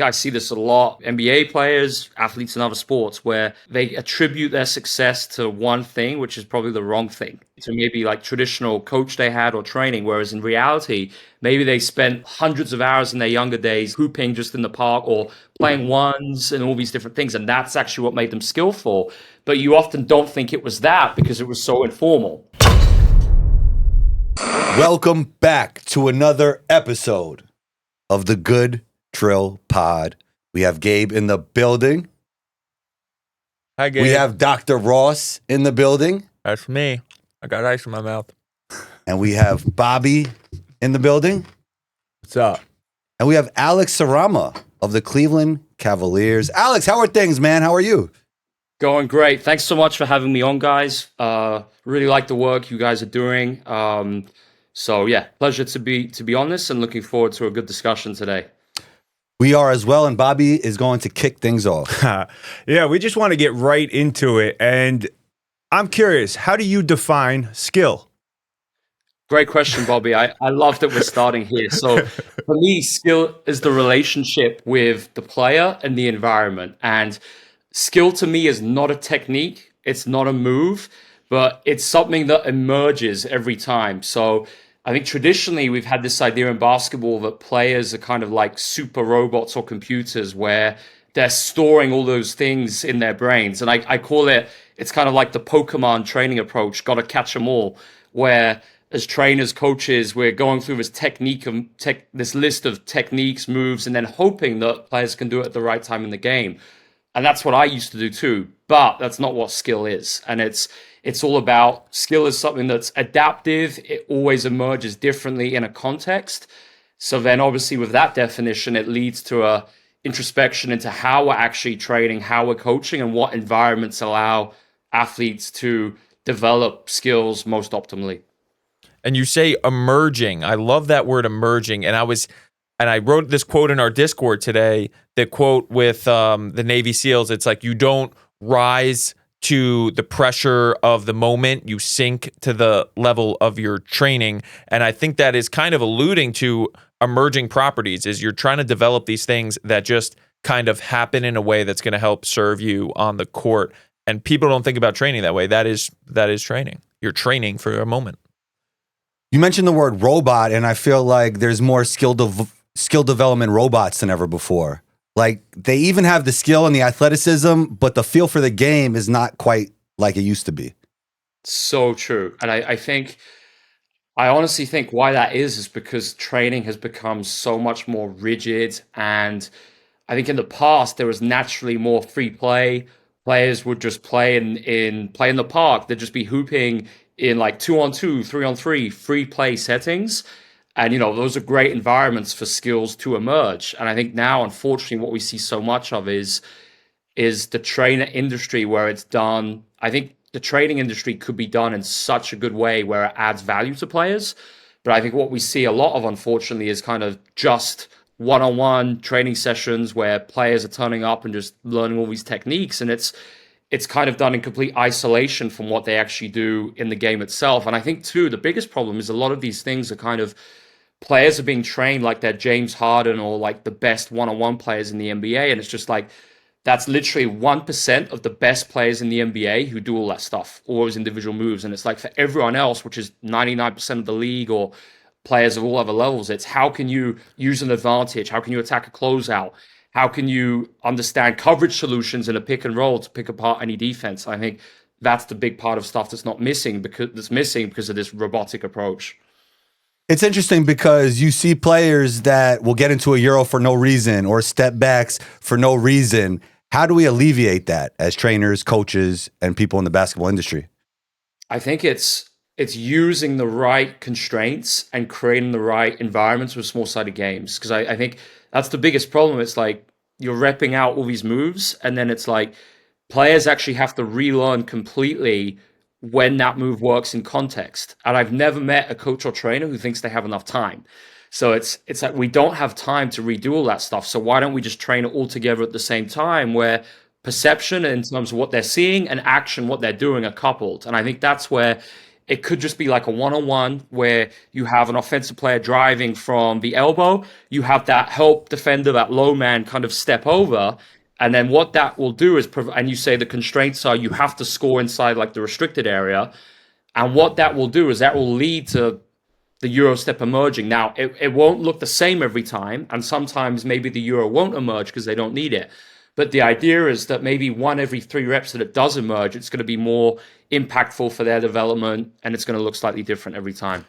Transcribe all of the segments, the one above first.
I see this a lot. NBA players, athletes in other sports, where they attribute their success to one thing, which is probably the wrong thing. To maybe like traditional coach they had or training, whereas in reality, maybe they spent hundreds of hours in their younger days hooping just in the park or playing ones and all these different things. And that's actually what made them skillful. But you often don't think it was that because it was so informal. Welcome back to another episode of the Good Drill Pod. We have Gabe in the building. Hi, Gabe. We have Dr. Ross in the building. That's me. I got ice in my mouth. And we have Bobby in the building. What's up? And we have Alex Sarama of the Cleveland Cavaliers. Alex, how are things, man? How are you? Going great. Thanks so much for having me on, guys. Really like the work you guys are doing. So yeah, pleasure to be on this and looking forward to a good discussion today. We are as well, and Bobby is going to kick things off. Yeah, we just want to get right into it. And I'm curious, how do you define skill? Great question, Bobby. I love that we're starting here. So for me, skill is the relationship with the player and the environment. And skill to me is not a technique. It's not a move, but it's something that emerges every time. So I think traditionally we've had this idea in basketball that players are kind of like super robots or computers where they're storing all those things in their brains. And I call it's kind of like the Pokemon training approach, got to catch them all, where as trainers, coaches, we're going through this this list of techniques, moves, and then hoping that players can do it at the right time in the game. And that's what I used to do too, but that's not what skill is. And it's all about skill is something that's adaptive. It always emerges differently in a context. So then obviously with that definition, it leads to a introspection into how we're actually training, how we're coaching, and what environments allow athletes to develop skills most optimally. And you say emerging. I love that word emerging. And I wrote this quote in our Discord today, the quote with the Navy SEALs. It's like, you don't rise to the pressure of the moment, you sink to the level of your training. And I think that is kind of alluding to emerging properties, is you're trying to develop these things that just kind of happen in a way that's going to help serve you on the court. And people don't think about training that way. That is training. You're training for a moment. You mentioned the word robot, and I feel like there's more skill development robots than ever before. Like, they even have the skill and the athleticism, but the feel for the game is not quite like it used to be. So true. And I honestly think why that is because training has become so much more rigid. And I think in the past, there was naturally more free play. Players would just play in the park. They'd just be hooping in like 2-on-2, 3-on-3, free play settings. And, those are great environments for skills to emerge. And I think now, unfortunately, what we see so much of is the trainer industry where it's done. I think the training industry could be done in such a good way where it adds value to players. But I think what we see a lot of, unfortunately, is kind of just one-on-one training sessions where players are turning up and just learning all these techniques. And it's kind of done in complete isolation from what they actually do in the game itself. And I think, too, the biggest problem is a lot of these things are kind of players are being trained like they're James Harden or like the best one-on-one players in the NBA. And it's just like, that's literally 1% of the best players in the NBA who do all that stuff, all those individual moves. And it's like for everyone else, which is 99% of the league or players of all other levels, it's how can you use an advantage? How can you attack a closeout? How can you understand coverage solutions in a pick and roll to pick apart any defense? I think that's the big part of stuff that's missing because of this robotic approach. It's interesting because you see players that will get into a Euro for no reason or step backs for no reason. How do we alleviate that as trainers, coaches, and people in the basketball industry? I think it's using the right constraints and creating the right environments with small-sided games. Because I think that's the biggest problem. It's like you're repping out all these moves, and then it's like players actually have to relearn completely when that move works in context. And I've never met a coach or trainer who thinks they have enough time. So it's like we don't have time to redo all that stuff. So why don't we just train it all together at the same time where perception in terms of what they're seeing and action, what they're doing are coupled. And I think that's where It could just be like a one-on-one where you have an offensive player driving from the elbow. You have that help defender, that low man kind of step over. And then what that will do is, and you say the constraints are you have to score inside like the restricted area. And what that will do is that will lead to the Euro step emerging. Now, it won't look the same every time. And sometimes maybe the Euro won't emerge because they don't need it. But the idea is that maybe one every 3 reps that it does emerge, it's going to be more impactful for their development, and it's going to look slightly different every time.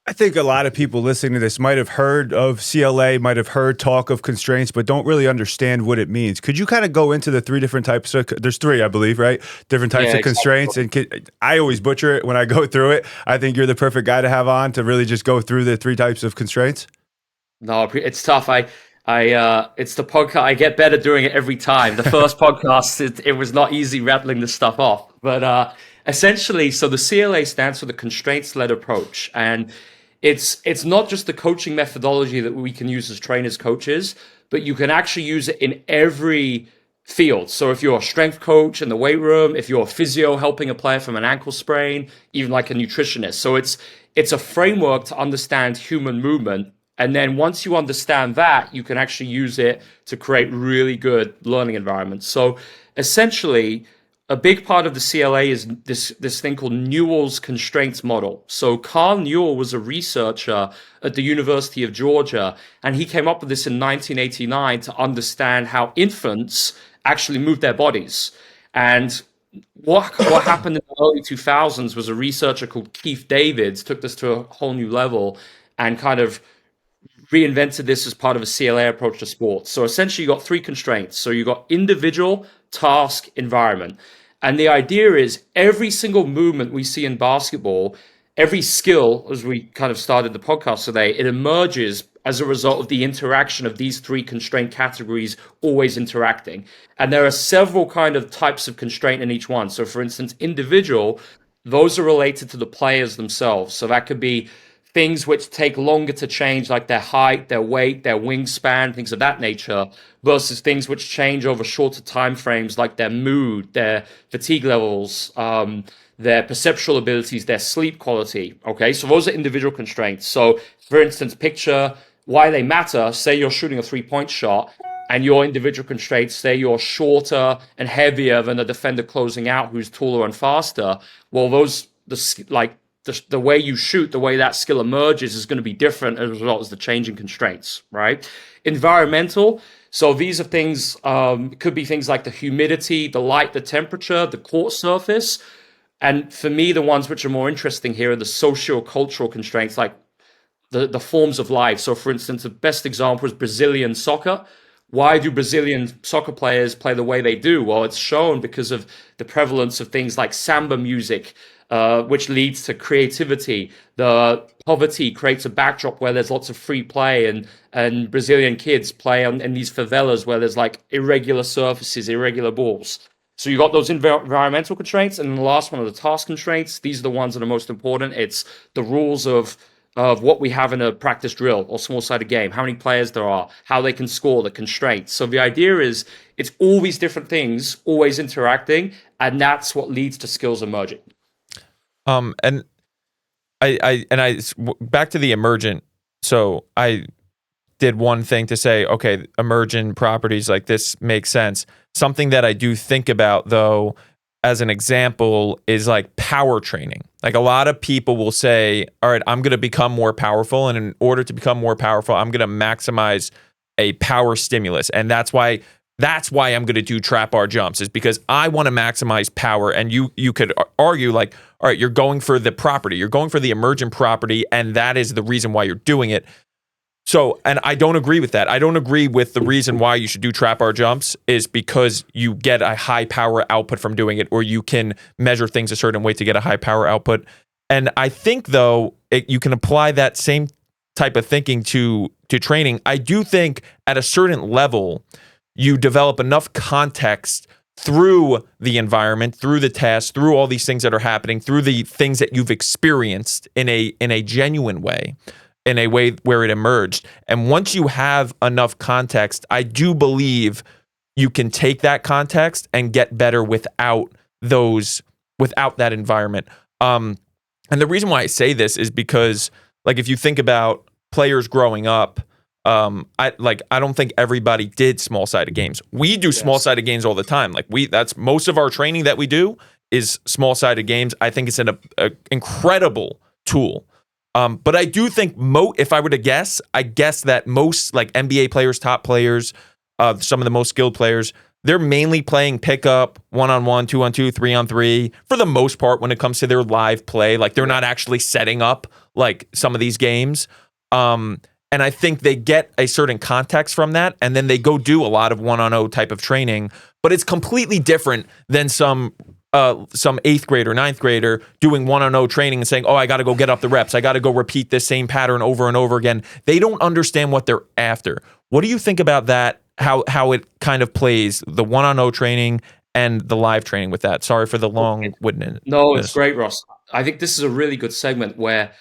I think a lot of people listening to this might have heard of CLA, might have heard talk of constraints, but don't really understand what it means. Could you kind of go into the 3 different types of, there's 3, I believe, right? Different types of constraints. And I always butcher it when I go through it. I think you're the perfect guy to have on to really just go through the 3 types of constraints. No, it's tough. It's the podcast. I get better doing it every time. The first podcast, it was not easy rattling this stuff off. But essentially, so the CLA stands for the constraints-led approach. And it's not just the coaching methodology that we can use as trainers, coaches, but you can actually use it in every field. So if you're a strength coach in the weight room, if you're a physio helping a player from an ankle sprain, even like a nutritionist. So it's a framework to understand human movement. And then once you understand that, you can actually use it to create really good learning environments. So essentially, a big part of the CLA is this thing called Newell's constraints model. So Carl Newell was a researcher at the University of Georgia, and he came up with this in 1989 to understand how infants actually move their bodies. And what happened in the early 2000s was a researcher called Keith Davids took this to a whole new level and kind of reinvented this as part of a CLA approach to sports. So essentially, you got 3 constraints. So you got individual, task, environment. And the idea is every single movement we see in basketball, every skill, as we kind of started the podcast today, it emerges as a result of the interaction of these 3 constraint categories always interacting. And there are several kind of types of constraint in each one. So for instance, individual, those are related to the players themselves. So that could be things which take longer to change, like their height, their weight, their wingspan, things of that nature, versus things which change over shorter time frames, like their mood, their fatigue levels, their perceptual abilities, their sleep quality. Okay, so those are individual constraints. So, for instance, picture why they matter. Say you're shooting a 3-point shot, and your individual constraints say you're shorter and heavier than the defender closing out, who's taller and faster. Well, the way you shoot, the way that skill emerges is going to be different as a result of the changing constraints, right? Environmental. So these are things, could be things like the humidity, the light, the temperature, the court surface. And for me, the ones which are more interesting here are the socio-cultural constraints, like the forms of life. So for instance, the best example is Brazilian soccer. Why do Brazilian soccer players play the way they do? Well, it's shown because of the prevalence of things like samba music, which leads to creativity. The poverty creates a backdrop where there's lots of free play, and Brazilian kids play in these favelas where there's like irregular surfaces, irregular balls. So you got those environmental constraints, and then the last one are the task constraints. These are the ones that are most important. It's the rules of what we have in a practice drill or small-sided game, how many players there are, how they can score, the constraints. So the idea is it's all these different things always interacting, and that's what leads to skills emerging. And I back to the emergent. So I did one thing to say, okay, emergent properties like this makes sense. Something that I do think about though, as an example, is like power training. Like a lot of people will say, all right, I'm going to become more powerful. And in order to become more powerful, I'm going to maximize a power stimulus. And that's why I'm going to do trap bar jumps, is because I want to maximize power. And you could argue like, all right, you're going for the property, you're going for the emergent property, and that is the reason why you're doing it. So, and I don't agree with that. I don't agree with the reason why you should do trap bar jumps is because you get a high power output from doing it, or you can measure things a certain way to get a high power output. And I think though, you can apply that same type of thinking to training. I do think at a certain level, you develop enough context through the environment, through the test, through all these things that are happening, through the things that you've experienced in a genuine way, in a way where it emerged. And once you have enough context, I do believe you can take that context and get better without that environment. And the reason why I say this is because, like, if you think about players growing up, I don't think everybody did small sided games. We do small sided games all the time. Like that's most of our training that we do is small sided games. I think it's an incredible tool. But I do think if I were to guess, I guess that most like NBA players, top players, some of the most skilled players, they're mainly playing pickup, 1-on-1, 2-on-2, 3-on-3 for the most part when it comes to their live play. Like they're not actually setting up like some of these games. And I think they get a certain context from that, and then they go do a lot of 1-on-0 type of training. But it's completely different than some 8th grader, 9th grader doing 1-on-0 training and saying, "Oh, I got to go get up the reps. I got to go repeat this same pattern over and over again." They don't understand what they're after. What do you think about that? How it kind of plays the 1-on-0 training and the live training with that? Sorry for the long-windedness. No, it's great, Ross. I think this is a really good segment where.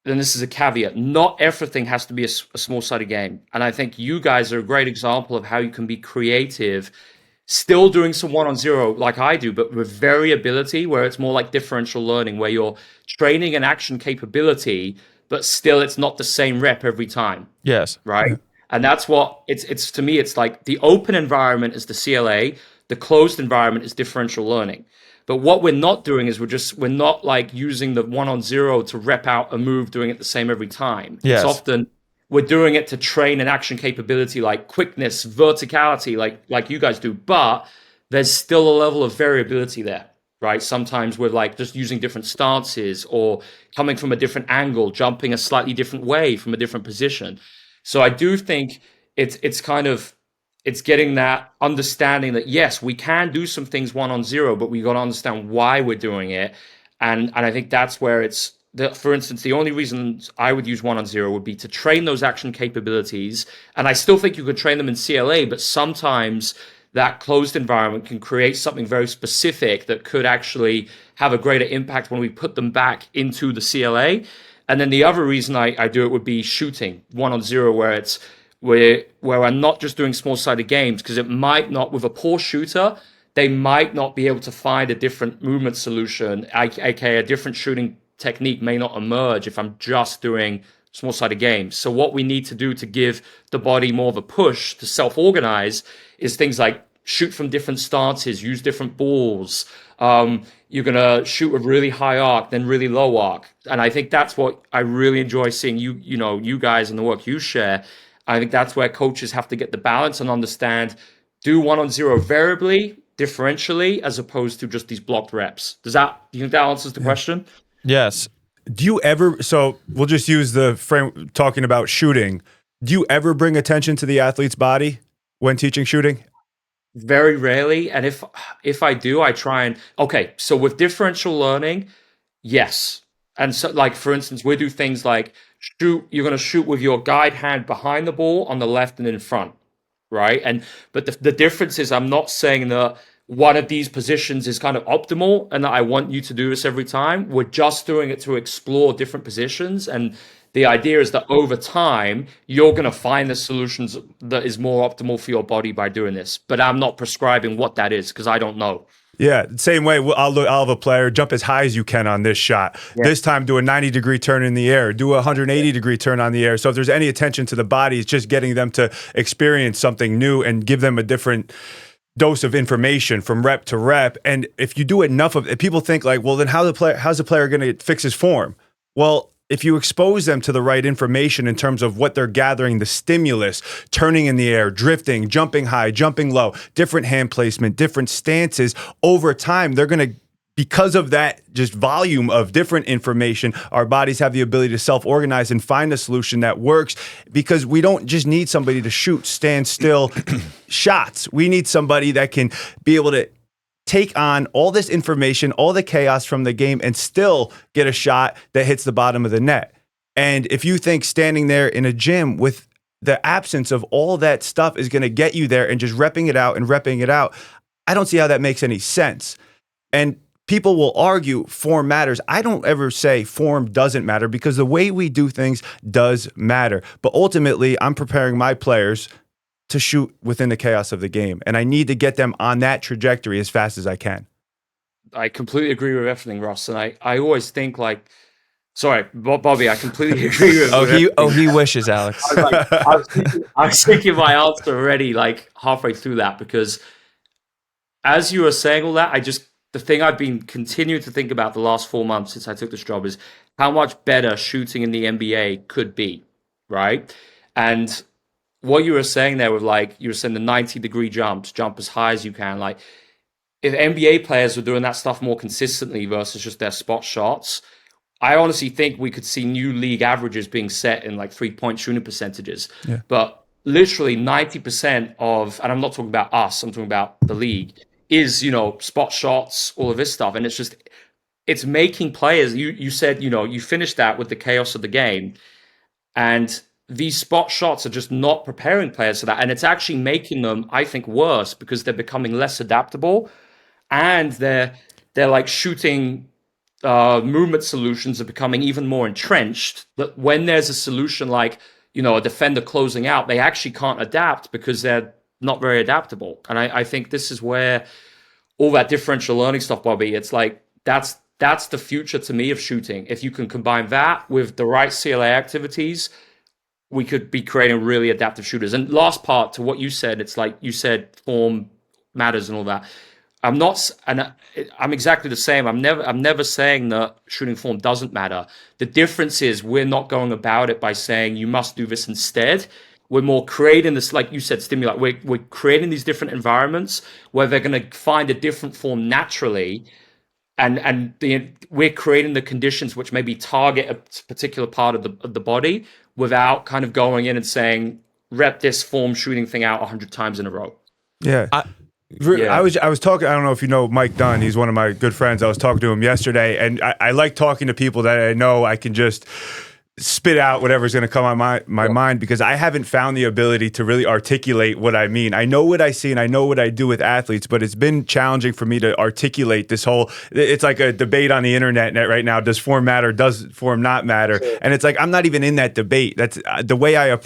Then this is a caveat. Not everything has to be a small-sided game. And I think you guys are a great example of how you can be creative, still doing some 1-on-0 like I do, but with variability, where it's more like differential learning, where you're training an action capability, but still it's not the same rep every time. Yes. Right? Yeah. And that's what it's to me, it's like the open environment is the CLA, the closed environment is differential learning. But what we're not doing is we're not like using the 1-on-0 to rep out a move, doing it the same every time. Yes. It's often we're doing it to train an action capability like quickness, verticality, like you guys do. But there's still a level of variability there, right? Sometimes we're like just using different stances or coming from a different angle, jumping a slightly different way from a different position. So I do think it's getting that understanding that, yes, we can do some things 1-on-0, but we got to understand why we're doing it. And I think that's where for instance, the only reason I would use 1-on-0 would be to train those action capabilities. And I still think you could train them in CLA, but sometimes that closed environment can create something very specific that could actually have a greater impact when we put them back into the CLA. And then the other reason I do it would be shooting 1-on-0, where I'm not just doing small-sided games, because it might not, with a poor shooter, they might not be able to find a different movement solution, aka a different shooting technique may not emerge if I'm just doing small-sided games. So what we need to do to give the body more of a push to self-organize is things like shoot from different stances, use different balls. You're going to shoot with really high arc, then really low arc. And I think that's what I really enjoy seeing you guys and the work you share. I think that's where coaches have to get the balance and understand, do 1-on-0 variably, differentially, as opposed to just these blocked reps. Do you think that answers the question? Yes. Do you ever, so we'll just use the frame talking about shooting. Do you ever bring attention to the athlete's body when teaching shooting? Very rarely. And if I do, I try and, okay, so with differential learning, yes. And so like, for instance, we do things like you're going to shoot with your guide hand behind the ball on the left and in front, right? But the difference is I'm not saying that one of these positions is kind of optimal and that I want you to do this every time. We're just doing it to explore different positions. And the idea is that over time, you're going to find the solutions that is more optimal for your body by doing this. But I'm not prescribing what that is because I don't know. Yeah, same way. I'll have a player jump as high as you can on this shot. Yeah. This time, do a 90-degree turn in the air. Do a 180-degree turn on the air. So if there's any attention to the body, it's just getting them to experience something new and give them a different dose of information from rep to rep. And if you do enough of it, people think like, well, then how's the player going to fix his form? Well, if you expose them to the right information in terms of what they're gathering, the stimulus, turning in the air, drifting, jumping high, jumping low, different hand placement, different stances, over time, they're going to, because of that just volume of different information, our bodies have the ability to self-organize and find a solution that works, because we don't just need somebody to shoot stand still shots. We need somebody that can be able to take on all this information, all the chaos from the game, and still get a shot that hits the bottom of the net. And if you think standing there in a gym with the absence of all that stuff is going to get you there and just repping it out, I don't see how that makes any sense. And people will argue form matters. I don't ever say form doesn't matter, because the way we do things does matter. But ultimately, I'm preparing my players to shoot within the chaos of the game. And I need to get them on that trajectory as fast as I can. I completely agree with everything, Ross. And I always think like, sorry, Bobby, I completely agree with. He wishes, Alex. I was like, I was thinking my answer already, like halfway through that, because as you were saying all that, the thing I've been continuing to think about the last 4 months since I took this job is how much better shooting in the NBA could be, right? And what you were saying there with like, you were saying the 90-degree jumps, jump as high as you can. Like, if NBA players were doing that stuff more consistently versus just their spot shots, I honestly think we could see new league averages being set in like 3-point shooting percentages. Yeah. But literally 90% of, and I'm not talking about us, I'm talking about the league, is, spot shots, all of this stuff. And it's making players, you said, you finished that with the chaos of the game. And these spot shots are just not preparing players for that. And it's actually making them, I think, worse because they're becoming less adaptable and they're like shooting movement solutions are becoming even more entrenched. That when there's a solution like a defender closing out, they actually can't adapt because they're not very adaptable. And I think this is where all that differential learning stuff, Bobby, it's like that's the future to me of shooting. If you can combine that with the right CLA activities, we could be creating really adaptive shooters. And last part to what you said, it's like you said form matters and all that. I'm exactly the same. I'm never saying that shooting form doesn't matter. The difference is we're not going about it by saying you must do this instead. We're more creating this, like you said, stimuli. We're creating these different environments where they're going to find a different form naturally, and we're creating the conditions which maybe target a particular part of the body without kind of going in and saying rep this form shooting thing out 100 times in a row. Yeah. I was talking, I don't know if you know Mike Dunn, he's one of my good friends. I was talking to him yesterday, and I like talking to people that I know I can just spit out whatever's going to come on my mind, because I haven't found the ability to really articulate what I mean. I know what I see and I know what I do with athletes, but it's been challenging for me to articulate this whole, it's like a debate on the internet right now. Does form matter? Does form not matter? Sure. And it's like, I'm not even in that debate. That's the way I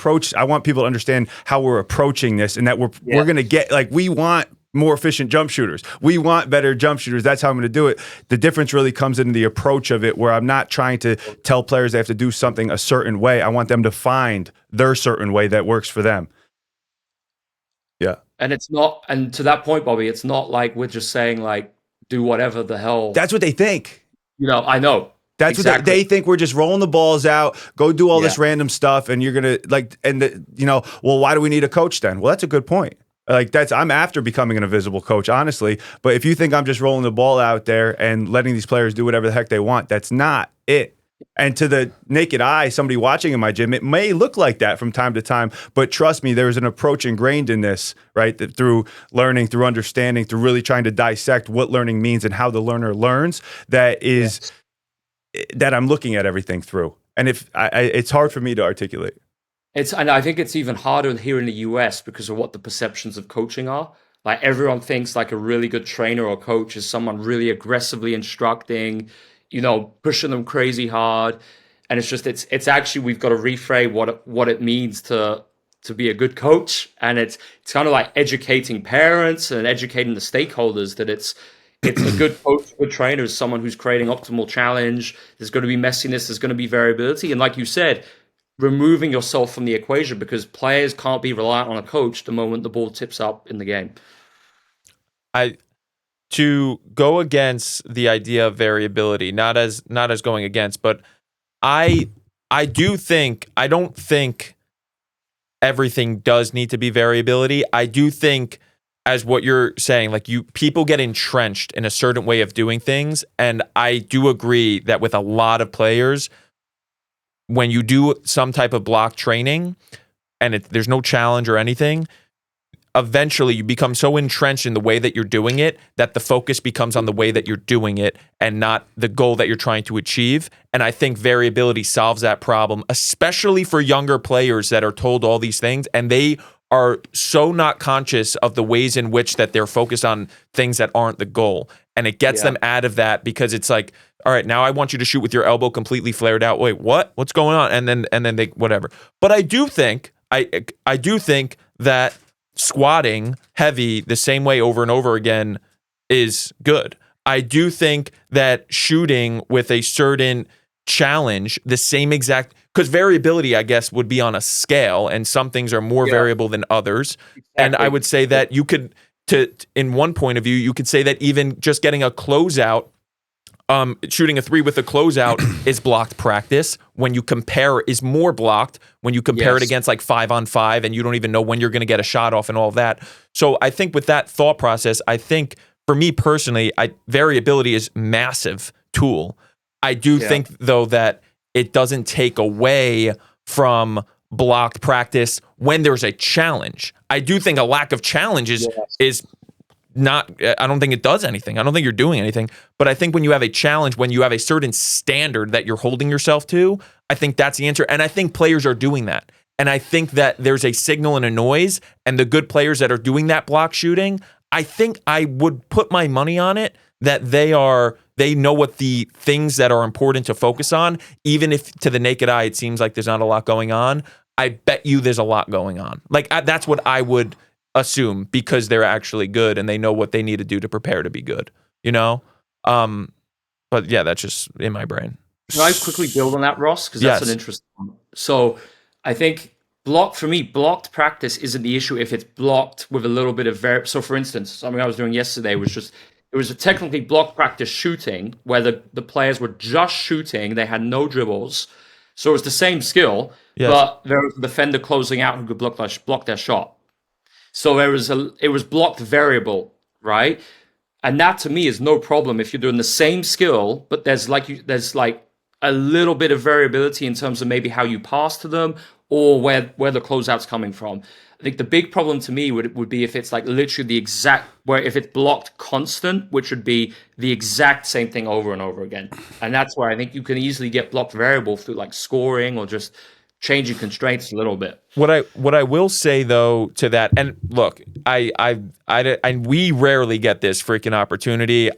want people to understand how we're approaching this, and that we're going to get, like, we want more efficient jump shooters. We want better jump shooters. That's how I'm going to do it. The difference really comes in the approach of it, where I'm not trying to tell players they have to do something a certain way. I want them to find their certain way that works for them. Yeah. And it's not, and to that point, Bobby, it's not like we're just saying like, do whatever the hell. That's what they think. I know. That's exactly what they think. We're just rolling the balls out, go do all this random stuff, and you're going to well, why do we need a coach then? Well, that's a good point. Like, I'm after becoming an invisible coach, honestly. But if you think I'm just rolling the ball out there and letting these players do whatever the heck they want, that's not it. And to the naked eye, somebody watching in my gym, it may look like that from time to time. But trust me, there's an approach ingrained in this, right? That through learning, through understanding, through really trying to dissect what learning means and how the learner learns, that I'm looking at everything through. And it's hard for me to articulate. And I think it's even harder here in the US because of what the perceptions of coaching are. Like, everyone thinks like a really good trainer or coach is someone really aggressively instructing, pushing them crazy hard. And it's actually, we've got to reframe what it means to be a good coach. And it's kind of like educating parents and educating the stakeholders that it's a good coach, a good trainer is someone who's creating optimal challenge. There's going to be messiness, there's going to be variability. And like you said, removing yourself from the equation, because players can't be reliant on a coach the moment the ball tips up in the game. To go against the idea of variability, not as going against, but I don't think everything does need to be variability. I do think, as what you're saying, like, people get entrenched in a certain way of doing things, and I do agree that with a lot of players, when you do some type of block training and there's no challenge or anything, eventually you become so entrenched in the way that you're doing it that the focus becomes on the way that you're doing it and not the goal that you're trying to achieve. And I think variability solves that problem, especially for younger players that are told all these things and they are so not conscious of the ways in which that they're focused on things that aren't the goal. And it gets them out of that, because it's like, all right, now I want you to shoot with your elbow completely flared out. Wait, what? What's going on? And then they whatever. But I do think that squatting heavy the same way over and over again is good. I do think that shooting with a certain challenge, the same exact, because variability, I guess, would be on a scale, and some things are more variable than others. And I would say that you could, in one point of view, you could say that even just getting a closeout, shooting a three with a closeout is blocked practice. When you compare, is more blocked when you compare it against like 5-on-5, and you don't even know when you're going to get a shot off and all of that. So I think with that thought process, I think for me personally, variability is massive tool. I do think though that it doesn't take away from blocked practice when there's a challenge. I do think a lack of challenge is not, I don't think it does anything. I don't think you're doing anything. But I think when you have a challenge, when you have a certain standard that you're holding yourself to, I think that's the answer. And I think players are doing that. And I think that there's a signal and a noise, and the good players that are doing that block shooting, I think I would put my money on it that they know what the things that are important to focus on, even if to the naked eye it seems like there's not a lot going on. I bet you there's a lot going on. Like that's what I would assume, because they're actually good and they know what they need to do to prepare to be good, you know? But yeah, that's just in my brain. Can I quickly build on that, Ross? Because that's an interesting one. So I think blocked practice isn't the issue if it's blocked with a little bit of So for instance, something I was doing yesterday was it was a technically blocked practice shooting where the players were just shooting. They had no dribbles. So it was the same skill, but there was a defender closing out who could block their shot. So it was blocked variable, right? And that to me is no problem if you're doing the same skill, but there's like a little bit of variability in terms of maybe how you pass to them or where the closeout's coming from. I think the big problem to me would be if it's like literally the exact, where if it's blocked constant, which would be the exact same thing over and over again. And that's where I think you can easily get blocked variable through like scoring or just changing constraints a little bit. What I will say though to that, and look, we rarely get this freaking opportunity.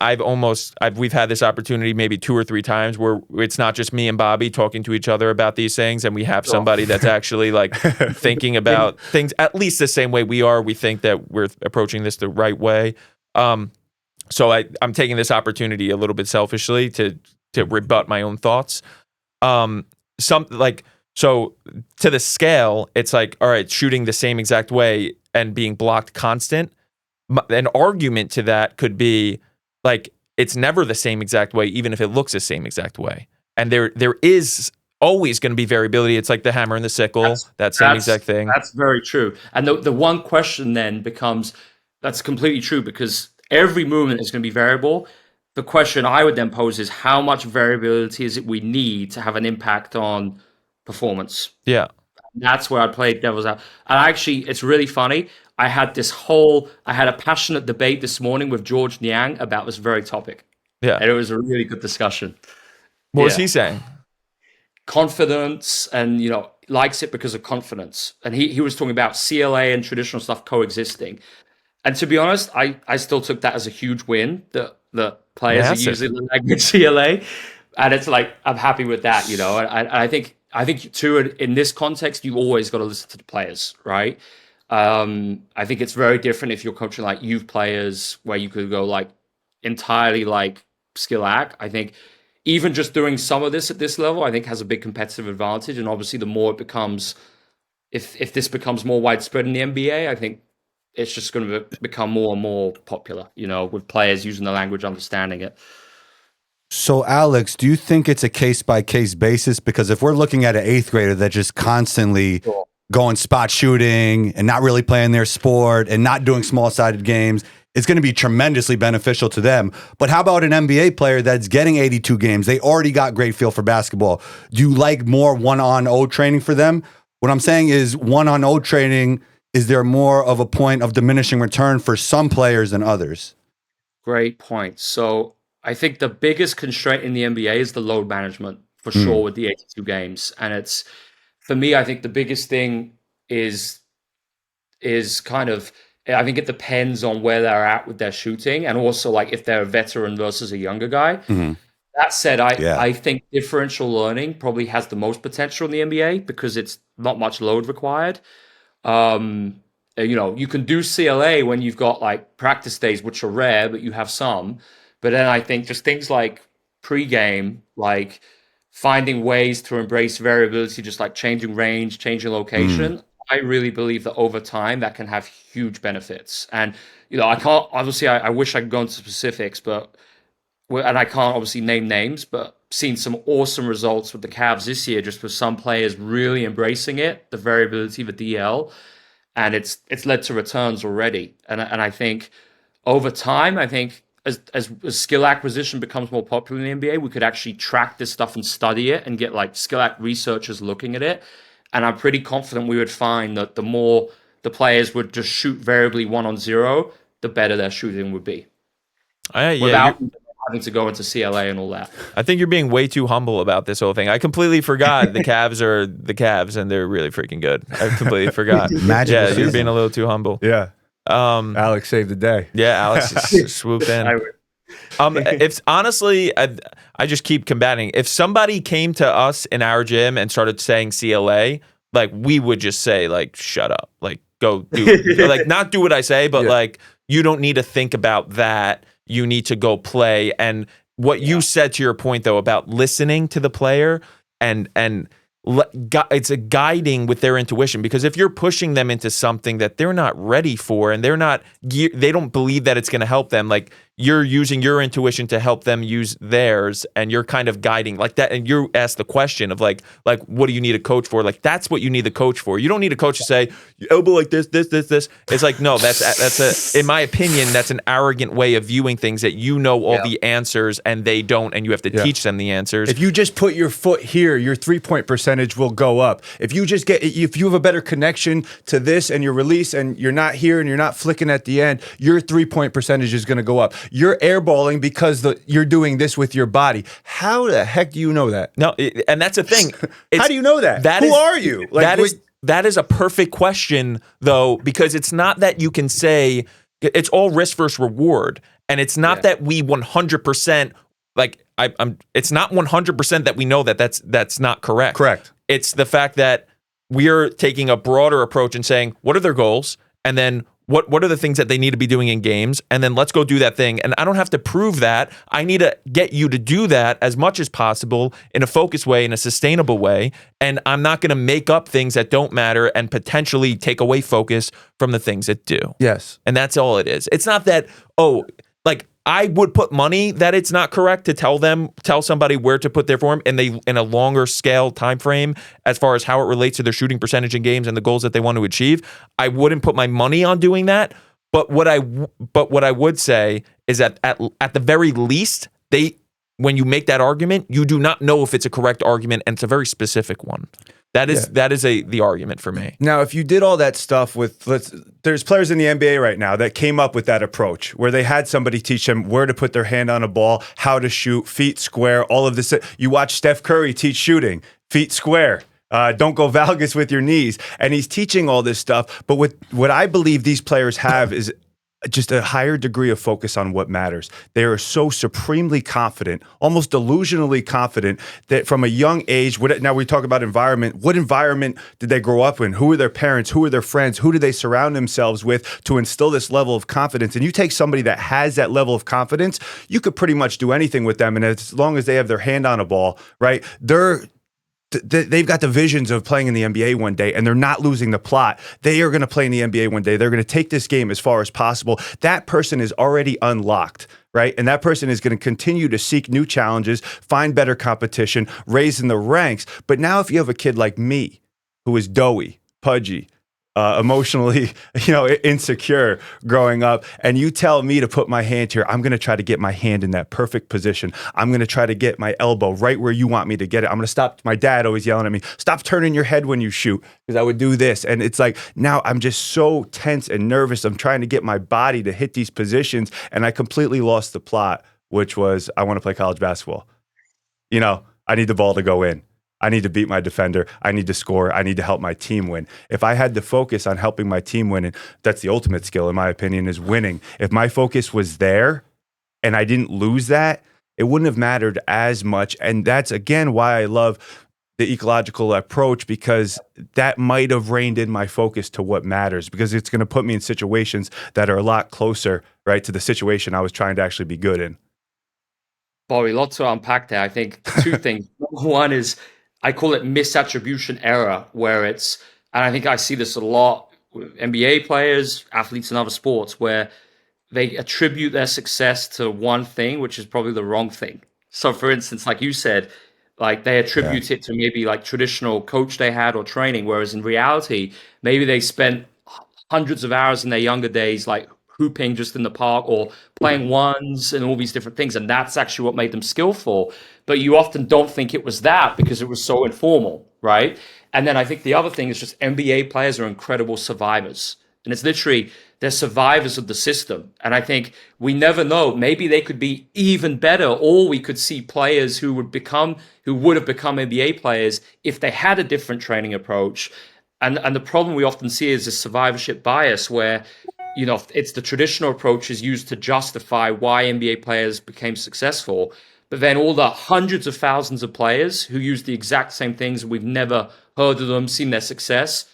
We've had this opportunity maybe 2 or 3 times where it's not just me and Bobby talking to each other about these things, and we have somebody that's actually like thinking about things at least the same way we are. We think that we're approaching this the right way. So I'm taking this opportunity a little bit selfishly to rebut my own thoughts. So to the scale, it's like, all right, shooting the same exact way and being blocked constant. An argument to that could be like, it's never the same exact way, even if it looks the same exact way. And there is always going to be variability. It's like the hammer and the sickle, that same exact thing. That's very true. And the one question then becomes, that's completely true, because every movement is going to be variable. The question I would then pose is, how much variability is it we need to have an impact on performance? Yeah. That's where I play devil's out. And actually, it's really funny. I had a passionate debate this morning with George Niang about this very topic. Yeah. And it was a really good discussion. What was he saying? Confidence, and likes it because of confidence. And he was talking about CLA and traditional stuff coexisting. And to be honest, I still took that as a huge win, that players are using the language CLA. And it's like, I'm happy with that, And I think too, in this context, you always got to listen to the players, right? I think it's very different if you're coaching like youth players, where you could go like entirely like skill act. I think even just doing some of this at this level, I think has a big competitive advantage. And obviously, the more it becomes, if this becomes more widespread in the NBA, I think it's just going to become more and more popular, with players using the language, understanding it. So, Alex, do you think it's a case-by-case basis? Because if we're looking at an 8th grader that just constantly going spot shooting and not really playing their sport and not doing small-sided games, it's going to be tremendously beneficial to them. But how about an NBA player that's getting 82 games? They already got great feel for basketball. Do you like more one-on-O training for them? What I'm saying is, one-on-O training, is there more of a point of diminishing return for some players than others? Great point. So I think the biggest constraint in the NBA is the load management, for sure, with the 82 games. And it's, for me, I think the biggest thing is kind of, I think it depends on where they're at with their shooting, and also like if they're a veteran versus a younger guy. Mm-hmm. That said, I think differential learning probably has the most potential in the NBA because it's not much load required. You can do CLA when you've got like practice days, which are rare, but you have some. But then I think just things like pre-game, like finding ways to embrace variability, just like changing range, changing location. I really believe that over time that can have huge benefits. And I can't obviously. I wish I could go into specifics, but and I can't obviously name names, but seen some awesome results with the Cavs this year, just with some players really embracing it, the variability, the DL, and it's led to returns already. And I think over time, I think as skill acquisition becomes more popular in the NBA, we could actually track this stuff and study it and get like skill researchers looking at it. And I'm pretty confident we would find that the more the players would just shoot variably 1-on-0, the better their shooting would be. Without having to go into CLA and all that. I think you're being way too humble about this whole thing. I completely forgot the Cavs are the Cavs, and they're really freaking good. I completely forgot. You're being a little too humble. Yeah. Alex saved the day. Yeah, Alex swooped in. If honestly, I just keep combating. If somebody came to us in our gym and started saying CLA, like we would just say like, shut up, like go do, like not do what I say, but like you don't need to think about that. You need to go play. And what you said to your point though about listening to the player and it's a guiding with their intuition, because if you're pushing them into something that they're not ready for and they don't believe that it's going to help them, like you're using your intuition to help them use theirs, and you're kind of guiding like that. And you ask the question of like what do you need a coach for? Like that's what you need the coach for. You don't need a coach to say you elbow like this. It's like no, that's in my opinion, that's an arrogant way of viewing things, that you know all the answers and they don't, and you have to teach them the answers. If you just put your foot here, your 3-point percentage will go up. If you have a better connection to this and your release, and you're not here and you're not flicking at the end, your 3-point percentage is going to go up. You're airballing because you're doing this with your body. How the heck do you know that? No, and that's the thing. How do you know that? Who are you? Like, that is a perfect question, though, because it's not that you can say it's all risk versus reward, and it's not that we 100% like it's not 100% that we know that that's not correct. Correct. It's the fact that we're taking a broader approach and saying what are their goals, and then what are the things that they need to be doing in games, and then let's go do that thing. And I don't have to prove that. I need to get you to do that as much as possible in a focused way, in a sustainable way. And I'm not going to make up things that don't matter and potentially take away focus from the things that do. Yes. And that's all it is. It's not that, like I would put money that it's not correct to tell somebody where to put their form in a longer scale time frame as far as how it relates to their shooting percentage in games and the goals that they want to achieve. I wouldn't put my money on doing that. But what I would say is that at the very least, when you make that argument, you do not know if it's a correct argument, and it's a very specific one. That is the argument for me. Now, if you did all that stuff there's players in the NBA right now that came up with that approach where they had somebody teach them where to put their hand on a ball, how to shoot, feet square, all of this. You watch Steph Curry teach shooting, feet square. Don't go valgus with your knees. And he's teaching all this stuff. But what I believe these players have is just a higher degree of focus on what matters. They are so supremely confident, almost delusionally confident, that from a young age, now we talk about environment, what environment did they grow up in? Who are their parents? Who are their friends? Who do they surround themselves with to instill this level of confidence? And you take somebody that has that level of confidence, you could pretty much do anything with them. And as long as they have their hand on a ball, right, they've got the visions of playing in the NBA one day, and they're not losing the plot. They are going to play in the NBA one day. They're going to take this game as far as possible. That person is already unlocked, right? And that person is going to continue to seek new challenges, find better competition, raise in the ranks. But now if you have a kid like me, who is doughy, pudgy, emotionally, insecure growing up, and you tell me to put my hand here, I'm going to try to get my hand in that perfect position. I'm going to try to get my elbow right where you want me to get it. I'm going to stop. My dad always yelling at me, stop turning your head when you shoot, because I would do this. And it's like, now I'm just so tense and nervous. I'm trying to get my body to hit these positions, and I completely lost the plot, which was I want to play college basketball. I need the ball to go in. I need to beat my defender. I need to score. I need to help my team win. If I had to focus on helping my team win, and that's the ultimate skill, in my opinion, is winning. If my focus was there and I didn't lose that, it wouldn't have mattered as much. And that's, again, why I love the ecological approach, because that might have reined in my focus to what matters, because it's going to put me in situations that are a lot closer, right, to the situation I was trying to actually be good in. Bobby, a lot to unpack there. I think two things. One is I call it misattribution error, where and I think I see this a lot with NBA players, athletes in other sports, where they attribute their success to one thing, which is probably the wrong thing. So, for instance, like you said, like they Yeah. attribute it to maybe like traditional coach they had or training, whereas in reality, maybe they spent hundreds of hours in their younger days, like hooping just in the park or playing ones and all these different things. And that's actually what made them skillful. But you often don't think it was that because it was so informal, right? And then I think the other thing is just NBA players are incredible survivors. And it's literally, they're survivors of the system. And I think we never know. Maybe they could be even better, or we could see players who would have become NBA players if they had a different training approach. And the problem we often see is this survivorship bias where, it's the traditional approach is used to justify why NBA players became successful. But then all the hundreds of thousands of players who use the exact same things, and we've never heard of them, seen their success.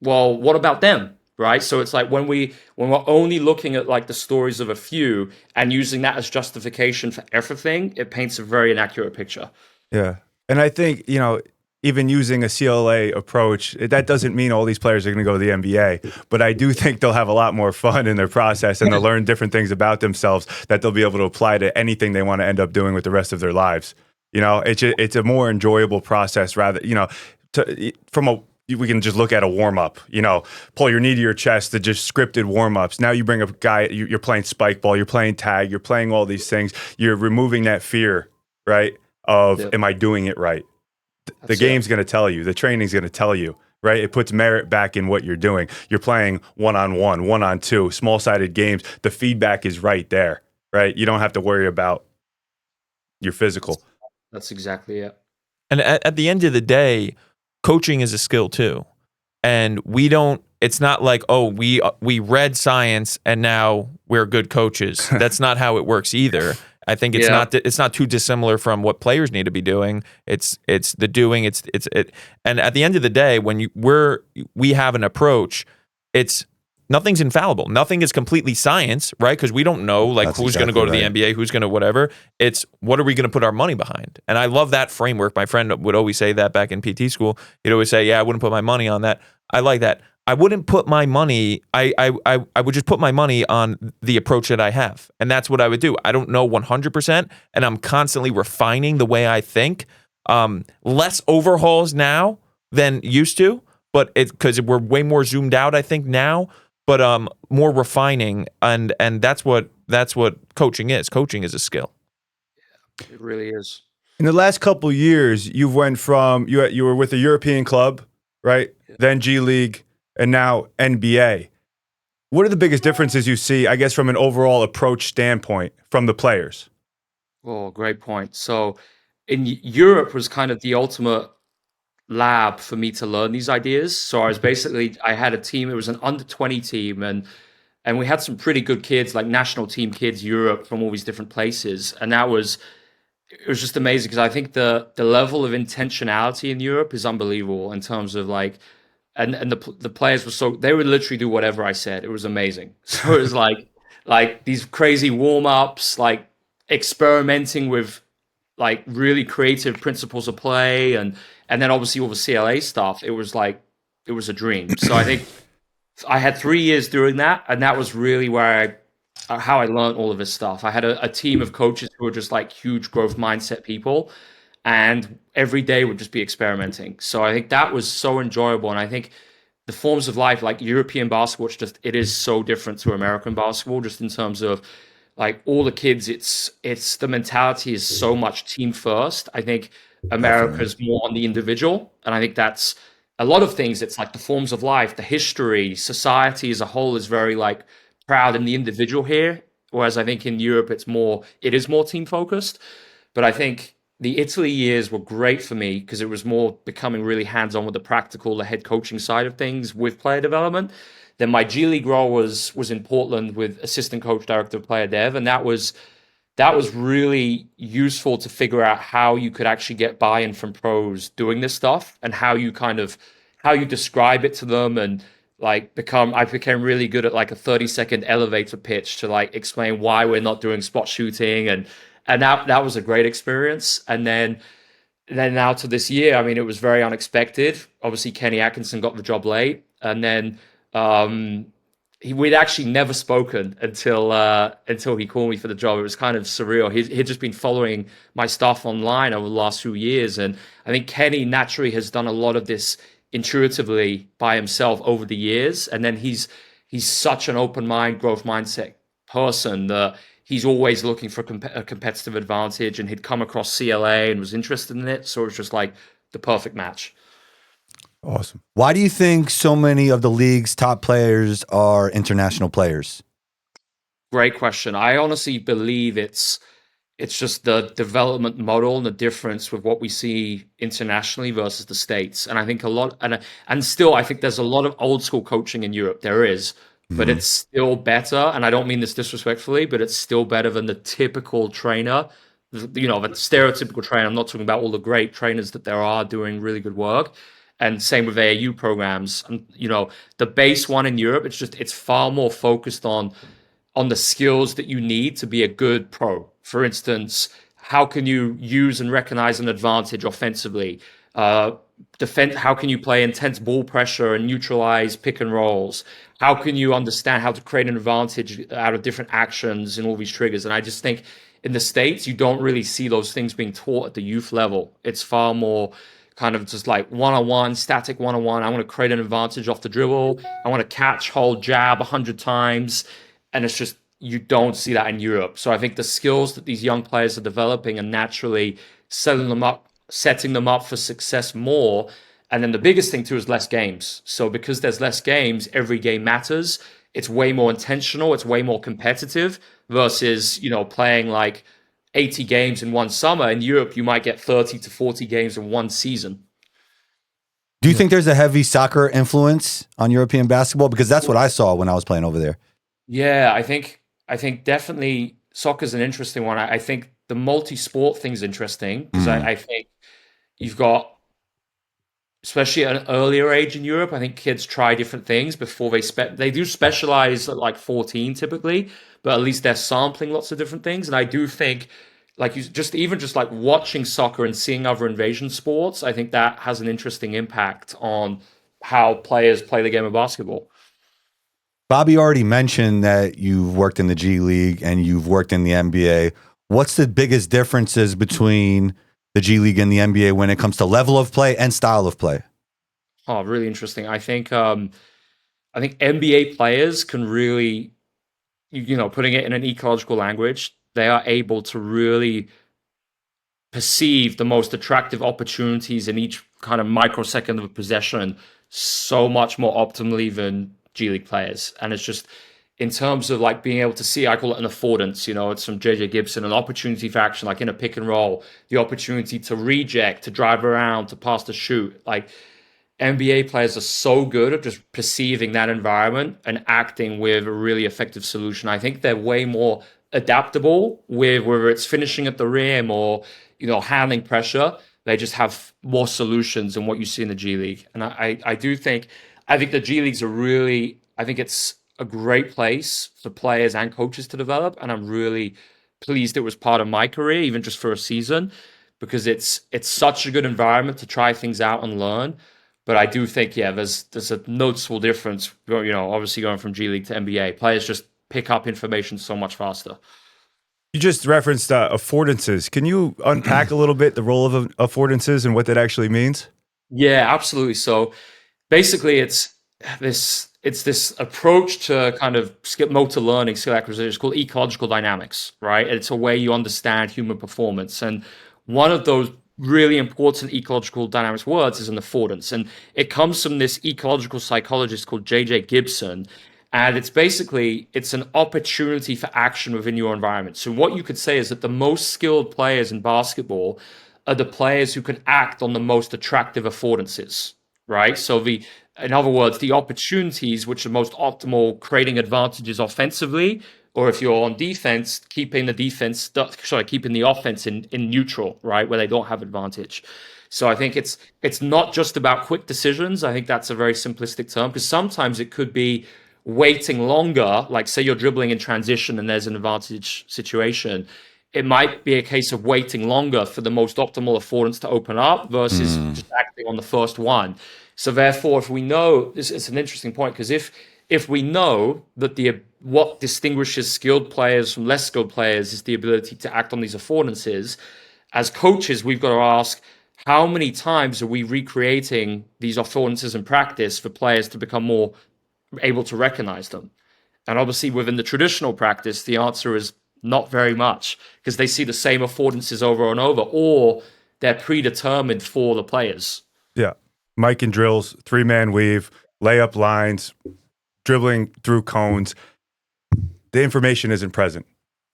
Well, what about them? Right. So it's like when we're only looking at like the stories of a few and using that as justification for everything, it paints a very inaccurate picture. Yeah. And I think, even using a CLA approach, that doesn't mean all these players are going to go to the NBA. But I do think they'll have a lot more fun in their process, and they'll learn different things about themselves that they'll be able to apply to anything they want to end up doing with the rest of their lives. It's a more enjoyable process rather, we can just look at a warm up, pull your knee to your chest, the just scripted warm ups. Now you bring a guy, you're playing spike ball, you're playing tag, you're playing all these things. You're removing that fear, right? Of, am I doing it right? The game's going to tell you, the training's going to tell you, right? It puts merit back in what you're doing. You're playing one-on-one, one-on-two, small-sided games. The feedback is right there, right? You don't have to worry about your physical. That's exactly it. And at the end of the day, coaching is a skill too. And it's not like, oh, we read science and now we're good coaches. That's not how it works either. I think it's not too dissimilar from what players need to be doing. It's the doing. And at the end of the day, when we have an approach, nothing's infallible. Nothing is completely science, right? Because we don't know who's going to go to the NBA, who's going to whatever. It's what are we going to put our money behind? And I love that framework. My friend would always say that back in PT school. He'd always say, "Yeah, I wouldn't put my money on that." I like that. I wouldn't put my money. I would just put my money on the approach that I have, and that's what I would do. I don't know 100%, and I'm constantly refining the way I think. Less overhauls now than used to, but because we're way more zoomed out, I think now. But more refining, and that's what coaching is. Coaching is a skill. Yeah, it really is. In the last couple of years, you went from you were with a European club, right? Yeah. Then G League, and now NBA. What are the biggest differences you see, I guess, from an overall approach standpoint from the players? Oh, great point. So in Europe was kind of the ultimate lab for me to learn these ideas. So I had a team, it was an under 20 team, and we had some pretty good kids, like national team kids, Europe, from all these different places. And it was just amazing because I think the level of intentionality in Europe is unbelievable in terms of like, and the players they would literally do whatever I said. It was amazing. So it was like these crazy warm-ups, like experimenting with like really creative principles of play, and then obviously all the CLA stuff. It was a dream. So I think I had 3 years doing that, and that was really how I learned all of this stuff. I had a team of coaches who were just like huge growth mindset people, and every day would just be experimenting. So I think that was so enjoyable. And I think the forms of life, like European basketball, it is so different to American basketball, just in terms of like all the kids, it's the mentality is so much team first. I think America's more on the individual. And I think that's a lot of things. It's like the forms of life, the history, society as a whole is very like proud in the individual here. Whereas I think in Europe, it is more team focused. But I think the Italy years were great for me because it was more becoming really hands-on with the head coaching side of things with player development. Then my G League role was in Portland with assistant coach, director of player dev, and that was really useful to figure out how you could actually get buy-in from pros doing this stuff, and how you describe it to them, and like I became really good at like a 30-second elevator pitch to like explain why we're not doing spot shooting, and and that was a great experience. And then now to this year, I mean, it was very unexpected. Obviously, Kenny Atkinson got the job late, and then we'd actually never spoken until he called me for the job. It was kind of surreal. He'd just been following my stuff online over the last few years, and I think Kenny naturally has done a lot of this intuitively by himself over the years. And then he's such an open mind, growth mindset person that he's always looking for a competitive advantage, and he'd come across CLA and was interested in it. So it was just like the perfect match. Awesome. Why do you think so many of the league's top players are international players? Great question. I honestly believe it's just the development model and the difference with what we see internationally versus the States. And I think and still, I think there's a lot of old school coaching in Europe. There is, but it's still better. And I don't mean this disrespectfully, but it's still better than the typical trainer, the stereotypical trainer. I'm not talking about all the great trainers that there are doing really good work. And same with AAU programs. And, the base one in Europe, it's far more focused on the skills that you need to be a good pro. For instance, how can you use and recognize an advantage offensively? How can you play intense ball pressure and neutralize pick and rolls? How can you understand how to create an advantage out of different actions and all these triggers? And I just think in the States, you don't really see those things being taught at the youth level. It's far more kind of just like one-on-one, static one-on-one. I want to create an advantage off the dribble. I want to catch, hold, jab 100 times. And it's just, you don't see that in Europe. So I think the skills that these young players are developing are naturally setting them up for success more. And then the biggest thing too is less games. So because there's less games, every game matters. It's way more intentional. It's way more competitive versus, playing like 80 games in one summer. In Europe, you might get 30 to 40 games in one season. Do you think there's a heavy soccer influence on European basketball? Because that's what I saw when I was playing over there. Yeah, I think definitely soccer's an interesting one. I think the multi-sport thing's interesting because I think you've got, especially at an earlier age in Europe, I think kids try different things before they do specialize at like 14 typically, but at least they're sampling lots of different things. And I do think like just like watching soccer and seeing other invasion sports, I think that has an interesting impact on how players play the game of basketball. Bobby already mentioned that you've worked in the G League and you've worked in the NBA. What's the biggest differences between the G League and the NBA when it comes to level of play and style of play? Oh, really interesting. I think NBA players can really, putting it in an ecological language, they are able to really perceive the most attractive opportunities in each kind of microsecond of a possession so much more optimally than G League players. And it's just in terms of like being able to see, I call it an affordance, it's from JJ Gibson, an opportunity for action, like in a pick and roll, the opportunity to reject, to drive around, to pass the shoot. Like NBA players are so good at just perceiving that environment and acting with a really effective solution. I think they're way more adaptable with whether it's finishing at the rim or, handling pressure. They just have more solutions than what you see in the G League. And I think the G League's I think it's a great place for players and coaches to develop. And I'm really pleased it was part of my career, even just for a season, because it's such a good environment to try things out and learn. But I do think, there's a noticeable difference, obviously going from G League to NBA. Players just pick up information so much faster. You just referenced affordances. Can you unpack a little bit the role of affordances and what that actually means? Yeah, absolutely. So basically, it's this approach to kind of motor learning, skill acquisition. It's called ecological dynamics, right? It's a way you understand human performance. And one of those really important ecological dynamics words is an affordance. And it comes from this ecological psychologist called JJ Gibson. And it's an opportunity for action within your environment. So what you could say is that the most skilled players in basketball are the players who can act on the most attractive affordances, right? So in other words, the opportunities which are most optimal, creating advantages offensively, or if you're on defense, keeping the offense in neutral, right, where they don't have advantage. So I think it's not just about quick decisions. I think that's a very simplistic term because sometimes it could be waiting longer, like say you're dribbling in transition and there's an advantage situation. it might be a case of waiting longer for the most optimal affordance to open up versus just acting on the first one. So therefore, if we know, it's an interesting point, because if we know that what distinguishes skilled players from less skilled players is the ability to act on these affordances, as coaches, we've got to ask, how many times are we recreating these affordances in practice for players to become more able to recognize them? And obviously within the traditional practice, the answer is not very much, because they see the same affordances over and over, or they're predetermined for the players. Yeah. Mike and drills, 3-man weave, layup lines, dribbling through cones. The information isn't present.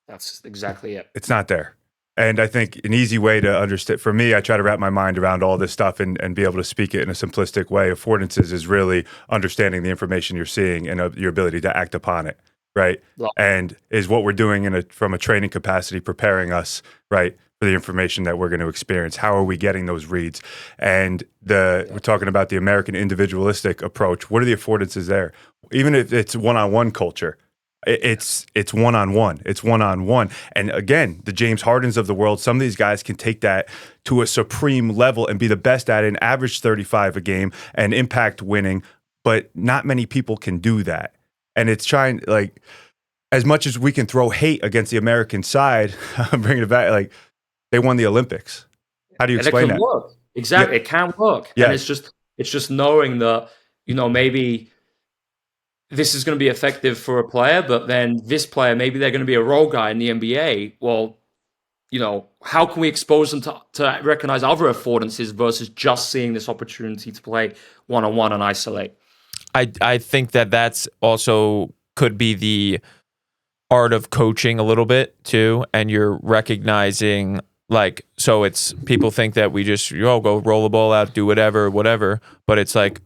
That's exactly it. It's not there. And I think an easy way to understand, for me, I try to wrap my mind around all this stuff and be able to speak it in a simplistic way. Affordances is really understanding the information you're seeing and your ability to act upon it, right? Well, and is what we're doing from a training capacity preparing us, right, for the information that we're going to experience. How are we getting those reads? And we're talking about the American individualistic approach. What are the affordances there? Even if it's one-on-one culture, it's one-on-one. It's one-on-one. And again, the James Hardens of the world, some of these guys can take that to a supreme level and be the best at it and average 35 a game and impact winning, but not many people can do that. And it's trying, like, as much as we can throw hate against the American side, I'm bringing it back, like, they won the Olympics. How do you explain that? Work. Exactly. Yeah. It can work. Yeah. And it's just knowing that, maybe this is going to be effective for a player, but then this player, maybe they're going to be a role guy in the NBA. Well, how can we expose them to recognize other affordances versus just seeing this opportunity to play one-on-one and isolate? I think that's also could be the art of coaching a little bit too, and you're recognizing, like, so it's people think that we just go roll the ball out, do whatever, but it's like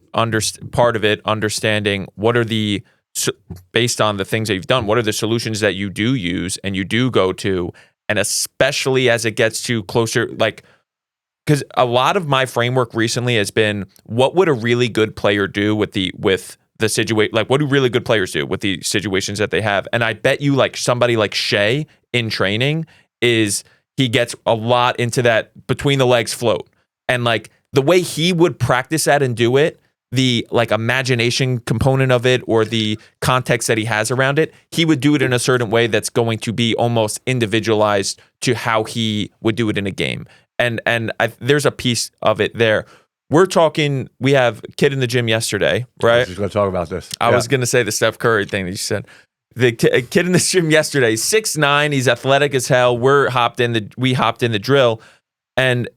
part of it understanding what are the, based on the things that you've done, what are the solutions that you do use and you do go to, and especially as it gets to closer, like, because a lot of my framework recently has been, what would a really good player do with the situation? Like, what do really good players do with the situations that they have? And I bet you, like, somebody like Shea in training he gets a lot into that between the legs float, and like the way he would practice that and do it, the like imagination component of it or the context that he has around it, he would do it in a certain way that's going to be almost individualized to how he would do it in a game. And there's a piece of it there. We have a kid in the gym yesterday, right? I was just going to talk about this. I was going to say the Steph Curry thing that you said. The kid in the gym yesterday, 6'9", he's athletic as hell. We hopped in the drill, and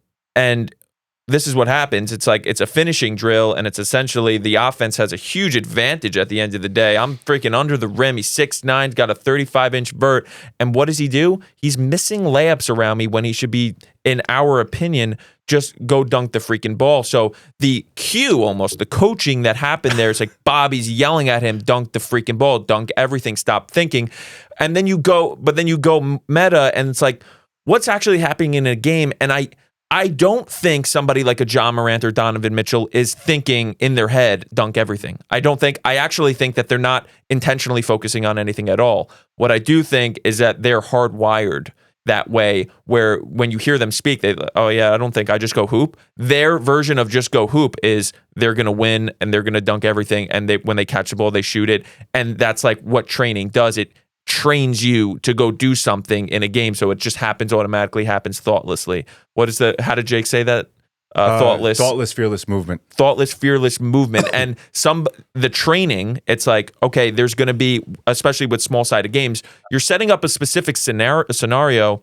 this is what happens. It's like it's a finishing drill, and it's essentially the offense has a huge advantage at the end of the day. I'm freaking under the rim. He's 6'9", got a 35-inch vert, and what does he do? He's missing layups around me when he should be, in our opinion, just go dunk the freaking ball. So the cue, almost the coaching that happened there, is like Bobby's yelling at him, dunk the freaking ball, dunk everything, stop thinking. And then you go meta, and it's like, what's actually happening in a game? And I don't think somebody like a John Morant or Donovan Mitchell is thinking in their head, dunk everything. I actually think that they're not intentionally focusing on anything at all. What I do think is that they're hardwired that way, where when you hear them speak, I don't think I just go hoop. Their version of just go hoop is they're going to win and they're going to dunk everything. And when they catch the ball, they shoot it. And that's like what training does. It trains you to go do something in a game. So it just automatically happens thoughtlessly. How did Jake say that? Thoughtless, fearless movement. Thoughtless, fearless movement. And the training, it's like, okay, there's going to be, especially with small-sided games, you're setting up a specific scenario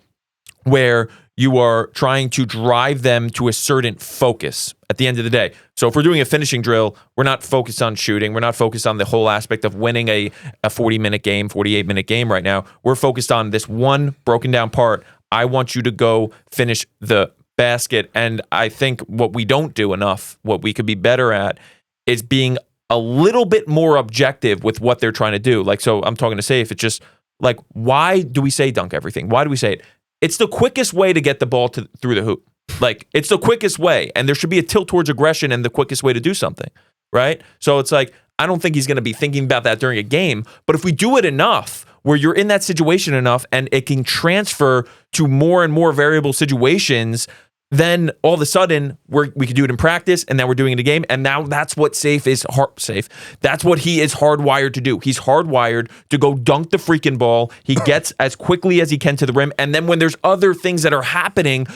where you are trying to drive them to a certain focus at the end of the day. So if we're doing a finishing drill, we're not focused on shooting. We're not focused on the whole aspect of winning a 40-minute game, 48-minute game right now. We're focused on this one broken down part. I want you to go finish the basket. And I think what we don't do enough, what we could be better at, is being a little bit more objective with what they're trying to do. Like, so I'm talking to Saif, it's just like, why do we say dunk everything? Why do we say it? It's the quickest way to get the ball through the hoop. Like, it's the quickest way. And there should be a tilt towards aggression and the quickest way to do something, right? So it's like, I don't think he's going to be thinking about that during a game. But if we do it enough, where you're in that situation enough and it can transfer to more and more variable situations, then all of a sudden we can do it in practice, and now we're doing it in a game, and now that's what safe. That's what he is hardwired to do. He's hardwired to go dunk the freaking ball. He gets as quickly as he can to the rim, and then when there's other things that are happening,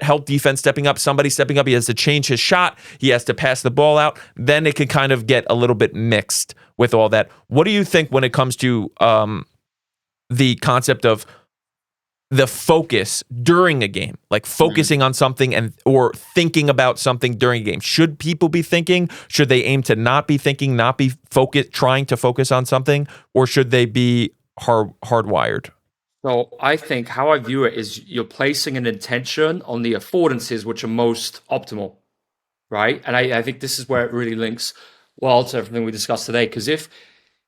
help defense stepping up, somebody stepping up, he has to change his shot, he has to pass the ball out, then it can kind of get a little bit mixed with all that. What do you think when it comes to the concept of the focus during a game, like focusing on something or thinking about something during a game? Should people be thinking? Should they aim to not be thinking, not be trying to focus on something, or should they be hardwired? So I think how I view it is you're placing an intention on the affordances which are most optimal, right? And I think this is where it really links well to everything we discussed today, because if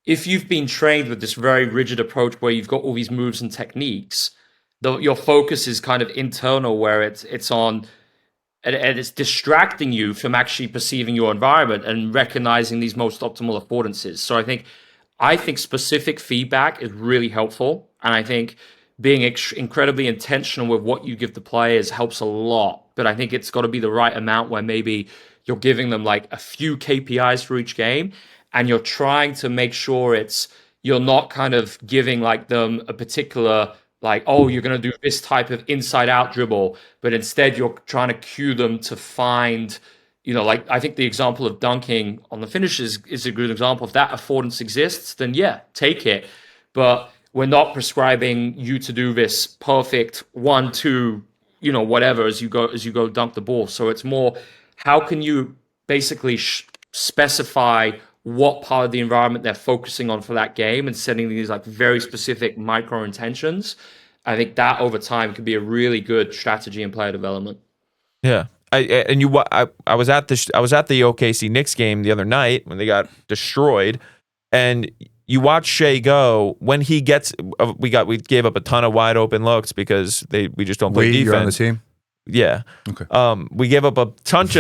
you've been trained with this very rigid approach where you've got all these moves and techniques, your focus is kind of internal, where it's on, and it's distracting you from actually perceiving your environment and recognizing these most optimal affordances. So I think specific feedback is really helpful, and I think being incredibly intentional with what you give the players helps a lot. But I think it's got to be the right amount, where maybe you're giving them like a few KPIs for each game, and you're trying to make sure you're not kind of giving like them a particular, like, oh, you're going to do this type of inside-out dribble, but instead you're trying to cue them to find, like I think the example of dunking on the finish is a good example. If that affordance exists, then yeah, take it. But we're not prescribing you to do this perfect 1-2, whatever as you go dunk the ball. So it's more, how can you basically specify what part of the environment they're focusing on for that game and setting these like very specific micro intentions. I think that over time could be a really good strategy in player development. Yeah. I was at the OKC Knicks game the other night when they got destroyed, and you watch Shea go when he gets. We gave up a ton of wide open looks because we just don't play defense. You're on the team. Yeah. Okay. We gave up a bunch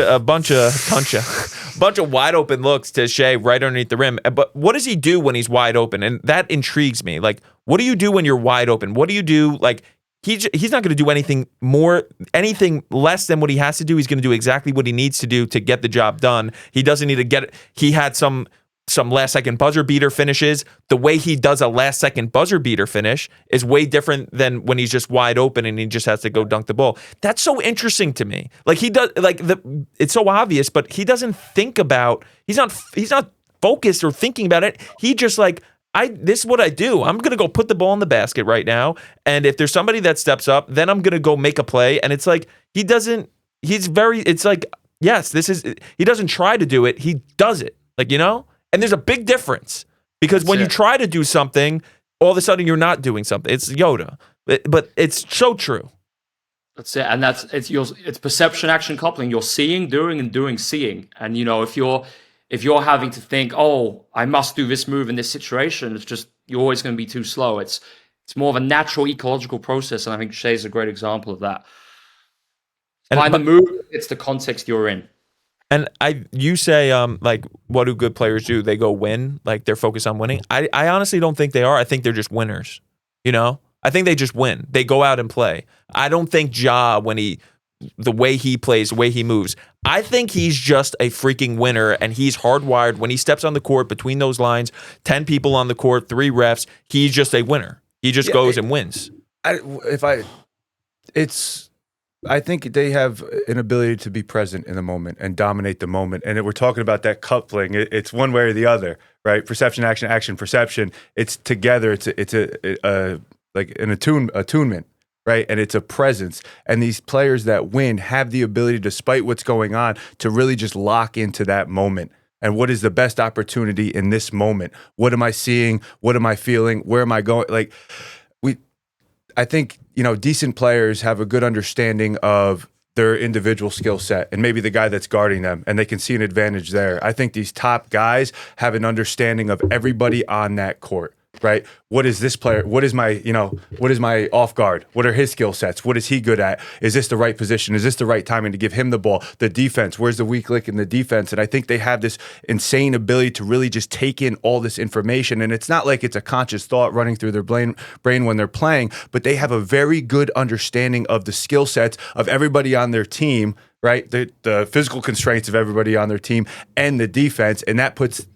of wide open looks to Shea right underneath the rim. But what does he do when he's wide open? And that intrigues me. Like, what do you do when you're wide open? What do you do? Like, he's not going to do anything less than what he has to do. He's going to do exactly what he needs to do to get the job done. He doesn't need to get it. He had some last second buzzer beater finishes. The way he does a last second buzzer beater finish is way different than when he's just wide open and he just has to go dunk the ball. That's so interesting to me. Like, he does, like, it's so obvious, but he doesn't think about, he's not focused or thinking about it. He just like, this is what I do. I'm going to go put the ball in the basket right now. And if there's somebody that steps up, then I'm going to go make a play. And it's like, he doesn't try to do it. He does it. Like, And there's a big difference, because when you try to do something, all of a sudden you're not doing something. It's Yoda, but it's so true. That's it, and it's perception action coupling. You're seeing, doing, and doing, seeing. And if you're having to think, oh, I must do this move in this situation, it's just you're always going to be too slow. It's more of a natural ecological process, and I think Shea's a great example of that. Find the move. It's the context you're in. And you say, like, what do good players do? They go win, like they're focused on winning. I honestly don't think they are. I think they're just winners. I think they just win. They go out and play. I don't think Ja, the way he plays, the way he moves, I think he's just a freaking winner, and he's hardwired. When he steps on the court between those lines, 10 people on the court, 3 refs, he's just a winner. He just goes and wins. I think they have an ability to be present in the moment and dominate the moment. And if we're talking about that coupling, it's one way or the other, right? Perception, action, action, perception. It's together. It's a like an attunement, right? And it's a presence. And these players that win have the ability, despite what's going on, to really just lock into that moment. And what is the best opportunity in this moment? What am I seeing? What am I feeling? Where am I going? Like, I think, decent players have a good understanding of their individual skill set and maybe the guy that's guarding them, and they can see an advantage there. I think these top guys have an understanding of everybody on that court. right? What is this player? What is my off guard? What are his skill sets? What is he good at? Is this the right position? Is this the right timing to give him the ball? The defense, where's the weak link in the defense? And I think they have this insane ability to really just take in all this information. And it's not like it's a conscious thought running through their brain when they're playing, but they have a very good understanding of the skill sets of everybody on their team, right? The physical constraints of everybody on their team and the defense. And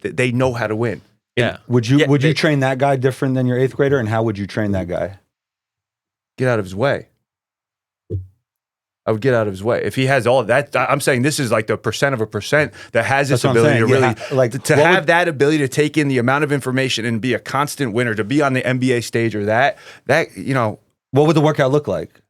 they know how to win. Yeah. Would you train that guy different than your 8th grader? And how would you train that guy? Get out of his way. I would get out of his way. If he has all of that, I'm saying this is like the % of a % that has this ability to really, have that ability to take in the amount of information and be a constant winner, to be on the NBA stage or that, what would the workout look like?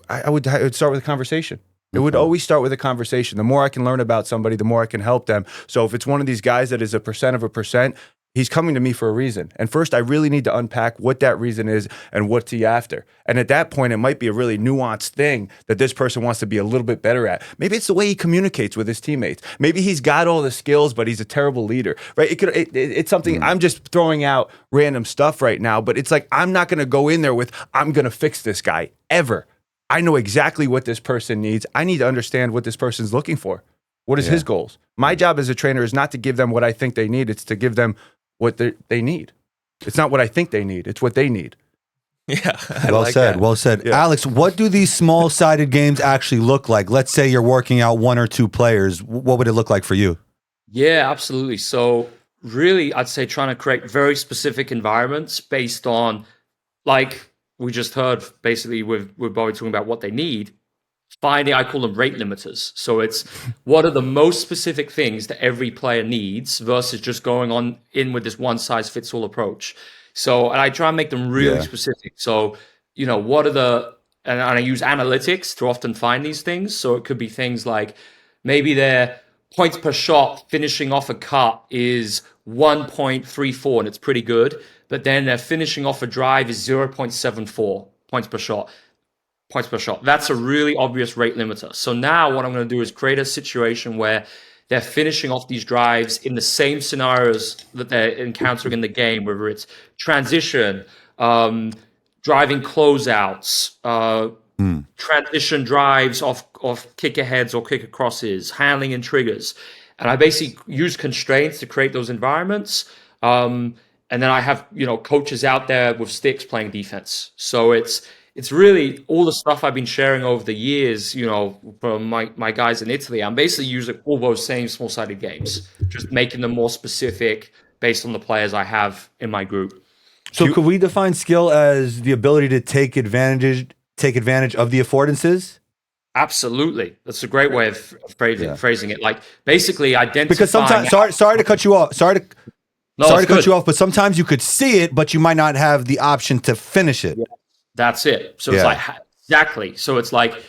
I would start with a conversation. It would always start with a conversation. The more I can learn about somebody, the more I can help them. So if it's one of these guys that is a % of a %, he's coming to me for a reason. And first, I really need to unpack what that reason is and what's he after. And at that point, it might be a really nuanced thing that this person wants to be a little bit better at. Maybe it's the way he communicates with his teammates. Maybe he's got all the skills, but he's a terrible leader, right? It's something, I'm just throwing out random stuff right now, but it's like, I'm not going to go in there with, I'm going to fix this guy, ever. I know exactly what this person needs. I need to understand what this person's looking for. What is his goals? My job as a trainer is not to give them what I think they need. It's to give them what they need. It's not what I think they need. It's what they need. Yeah. Well said. Well said. Yeah. Alex, what do these small-sided games actually look like? Let's say you're working out 1 or 2 players. What would it look like for you? Yeah, absolutely. So really, I'd say trying to create very specific environments based on, like we just heard, basically with Bobby talking about what they need. I call them rate limiters. So it's what are the most specific things that every player needs versus just going in with this one-size-fits-all approach. So, and I try and make them really specific. So, what are and I use analytics to often find these things. So it could be things like maybe their points per shot finishing off a cut is 1.34, and it's pretty good. But then their finishing off a drive is 0.74 points per shot. That's a really obvious rate limiter. So now what I'm going to do is create a situation where they're finishing off these drives in the same scenarios that they're encountering in the game, whether it's transition, driving closeouts, transition drives off kick aheads or kick acrosses, handling and triggers. And I basically use constraints to create those environments. And then I have, coaches out there with sticks playing defense. So it's really all the stuff I've been sharing over the years, from my guys in Italy. I'm basically using all those same small-sided games, just making them more specific based on the players I have in my group. So could we define skill as the ability to take advantage of the affordances? Absolutely. That's a great way of phrasing it. Like basically identifying. Because sometimes, sorry to cut you off. Sorry to cut you off, but sometimes you could see it, but you might not have the option to finish it. Yeah. That's it. So it's like, exactly. So it's like,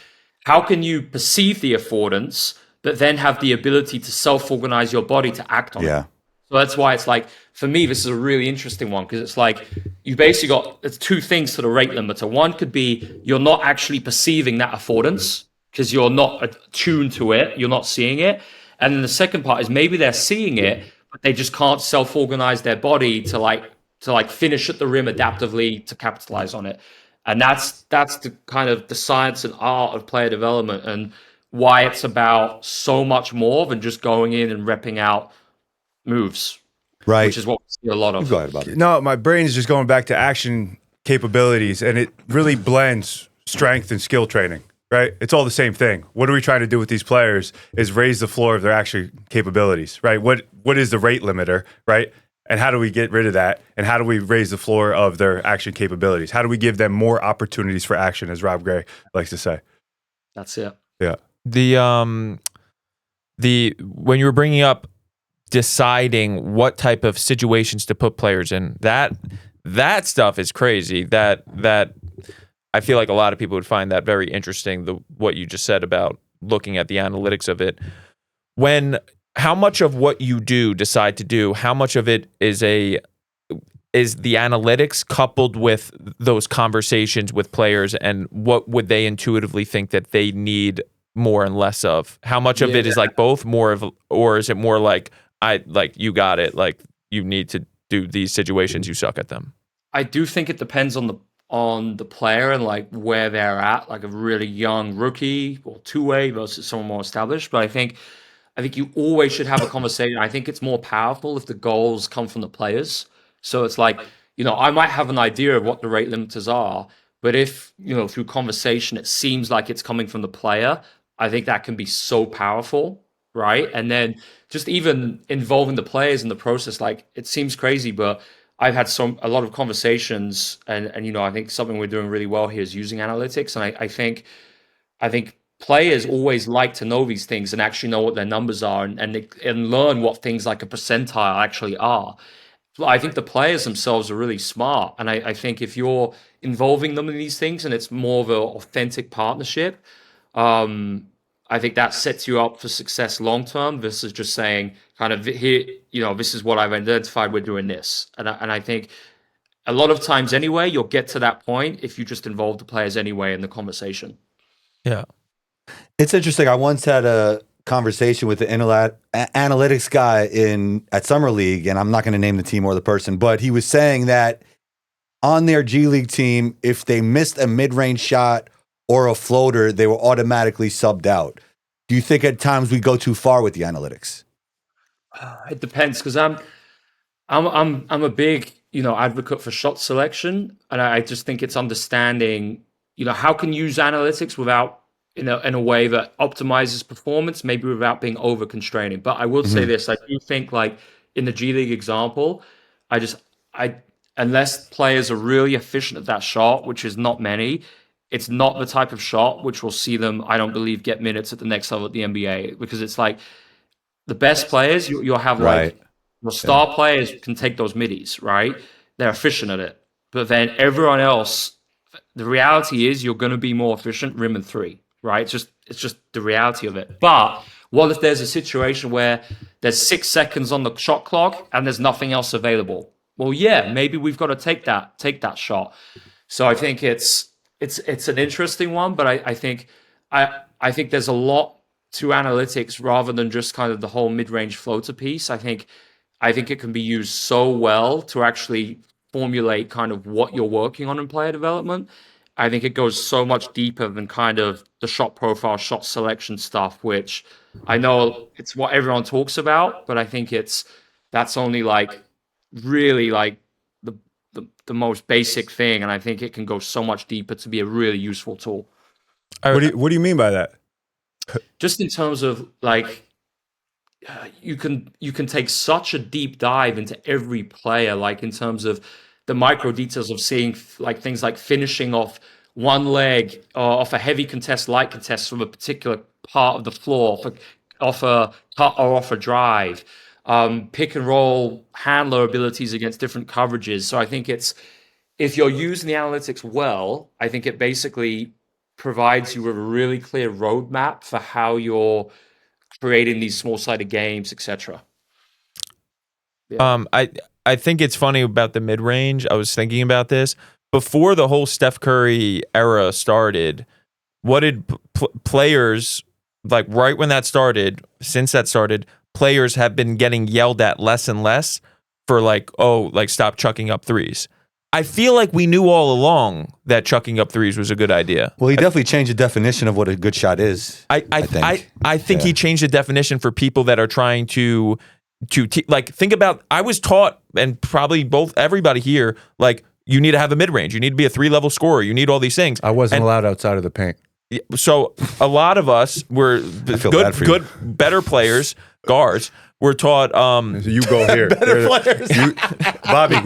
how can you perceive the affordance, but then have the ability to self-organize your body to act on it? So that's why it's like, for me, this is a really interesting one, because it's like, you basically it's 2 things to the rate limiter. One could be, you're not actually perceiving that affordance because you're not attuned to it. You're not seeing it. And then the second part is maybe they're seeing it, but they just can't self-organize their body to finish at the rim adaptively to capitalize on it. And that's the kind of the science and art of player development, and why it's about so much more than just going in and repping out moves, right? Which is what we see a lot of. Go ahead, Bobby. No, my brain is just going back to action capabilities, and it really blends strength and skill training, right? It's all the same thing. What are we trying to do with these players is raise the floor of their action capabilities, right? What is the rate limiter, right? And how do we get rid of that? And how do we raise the floor of their action capabilities? How do we give them more opportunities for action, as Rob Gray likes to say? That's it. Yeah. When you were bringing up deciding what type of situations to put players in, that stuff is crazy. That I feel like a lot of people would find that very interesting. What you just said about looking at the analytics of it. How much of what you decide to do, how much of it is the analytics coupled with those conversations with players, and what would they intuitively think that they need more and less of? How much of it is like both or is it more like, you got it, like you need to do these situations, you suck at them. I do think it depends on the player and like where they're at, like a really young rookie or two-way versus someone more established. But I think you always should have a conversation. I think it's more powerful if the goals come from the players. So it's like, I might have an idea of what the rate limiters are, but if, through conversation, it seems like it's coming from the player, I think that can be so powerful, right? And then just even involving the players in the process, like it seems crazy, but I've had a lot of conversations and I think something we're doing really well here is using analytics. And I think players always like to know these things and actually know what their numbers are and learn what things like a percentile actually are. Well, I think the players themselves are really smart. And I think if you're involving them in these things and it's more of an authentic partnership, I think that sets you up for success long term versus just saying kind of here, this is what I've identified, we're doing this. And I think a lot of times anyway, you'll get to that point if you just involve the players anyway in the conversation. Yeah. It's interesting. I once had a conversation with the analytics guy at Summer League, and I'm not going to name the team or the person, but he was saying that on their G League team, if they missed a mid-range shot or a floater, they were automatically subbed out. Do you think at times we go too far with the analytics? It depends, because I'm a big advocate for shot selection, and I just think it's understanding how can you use analytics without in a way that optimizes performance, maybe without being over constraining. But I will say this: I do think, like in the G League example, unless players are really efficient at that shot, which is not many, it's not the type of shot which will see them, I don't believe, get minutes at the next level at the NBA, because it's like the best players you'll have like your star players can take those middies, right? They're efficient at it, but then everyone else, the reality is you're going to be more efficient rim and three. Right? It's just the reality of it. But what if there's a situation where there's 6 seconds on the shot clock and there's nothing else available? Well, yeah, maybe we've got to take that shot. So I think it's an interesting one, but I think there's a lot to analytics rather than just kind of the whole mid-range floater piece. I think it can be used so well to actually formulate kind of what you're working on in player development. I think it goes so much deeper than kind of the shot profile, shot selection stuff, which I know it's what everyone talks about, but I think that's only like really like the most basic thing, and I think it can go so much deeper to be a really useful tool. What do you mean by that? Just in terms of like you can take such a deep dive into every player, like in terms of the micro details of seeing like things like finishing off one leg off a heavy contest, light contest from a particular part of the floor, off a cut or off a drive, pick and roll handler abilities against different coverages. So I think if you're using the analytics well, I think it basically provides you with a really clear roadmap for how you're creating these small-sided games, etc. Yeah. I think it's funny about the mid-range. I was thinking about this. Before the whole Steph Curry era started, what did players, like right when that started, since that started, players have been getting yelled at less and less for like stop chucking up threes. I feel like we knew all along that chucking up threes was a good idea. Well, he definitely changed the definition of what a good shot is. I think he changed the definition for people that are trying to like think about. I was taught, and probably everybody here, like you need to have a mid range. You need to be a 3-level scorer. You need all these things. I wasn't allowed outside of the paint. So a lot of us were good, better players, guards. Were taught. You go here. Better players. Bobby,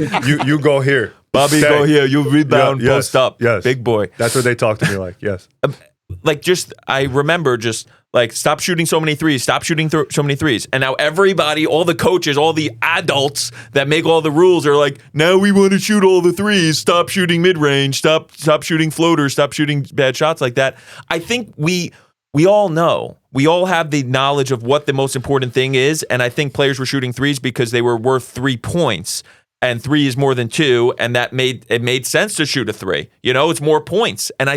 you go here. Bobby, Stay. go here. You rebound, post up. Yes. Big boy. That's what they talk to me like. Yes. I remember stop shooting so many threes, stop shooting so many threes. And now everybody, all the coaches, all the adults that make all the rules are like, now we want to shoot all the threes, stop shooting mid-range, stop shooting floaters, stop shooting bad shots like that. I think we all know. We all have the knowledge of what the most important thing is, and I think players were shooting threes because they were worth 3 points. And 3 is more than 2, and that made sense to shoot a 3. You know, it's more points. And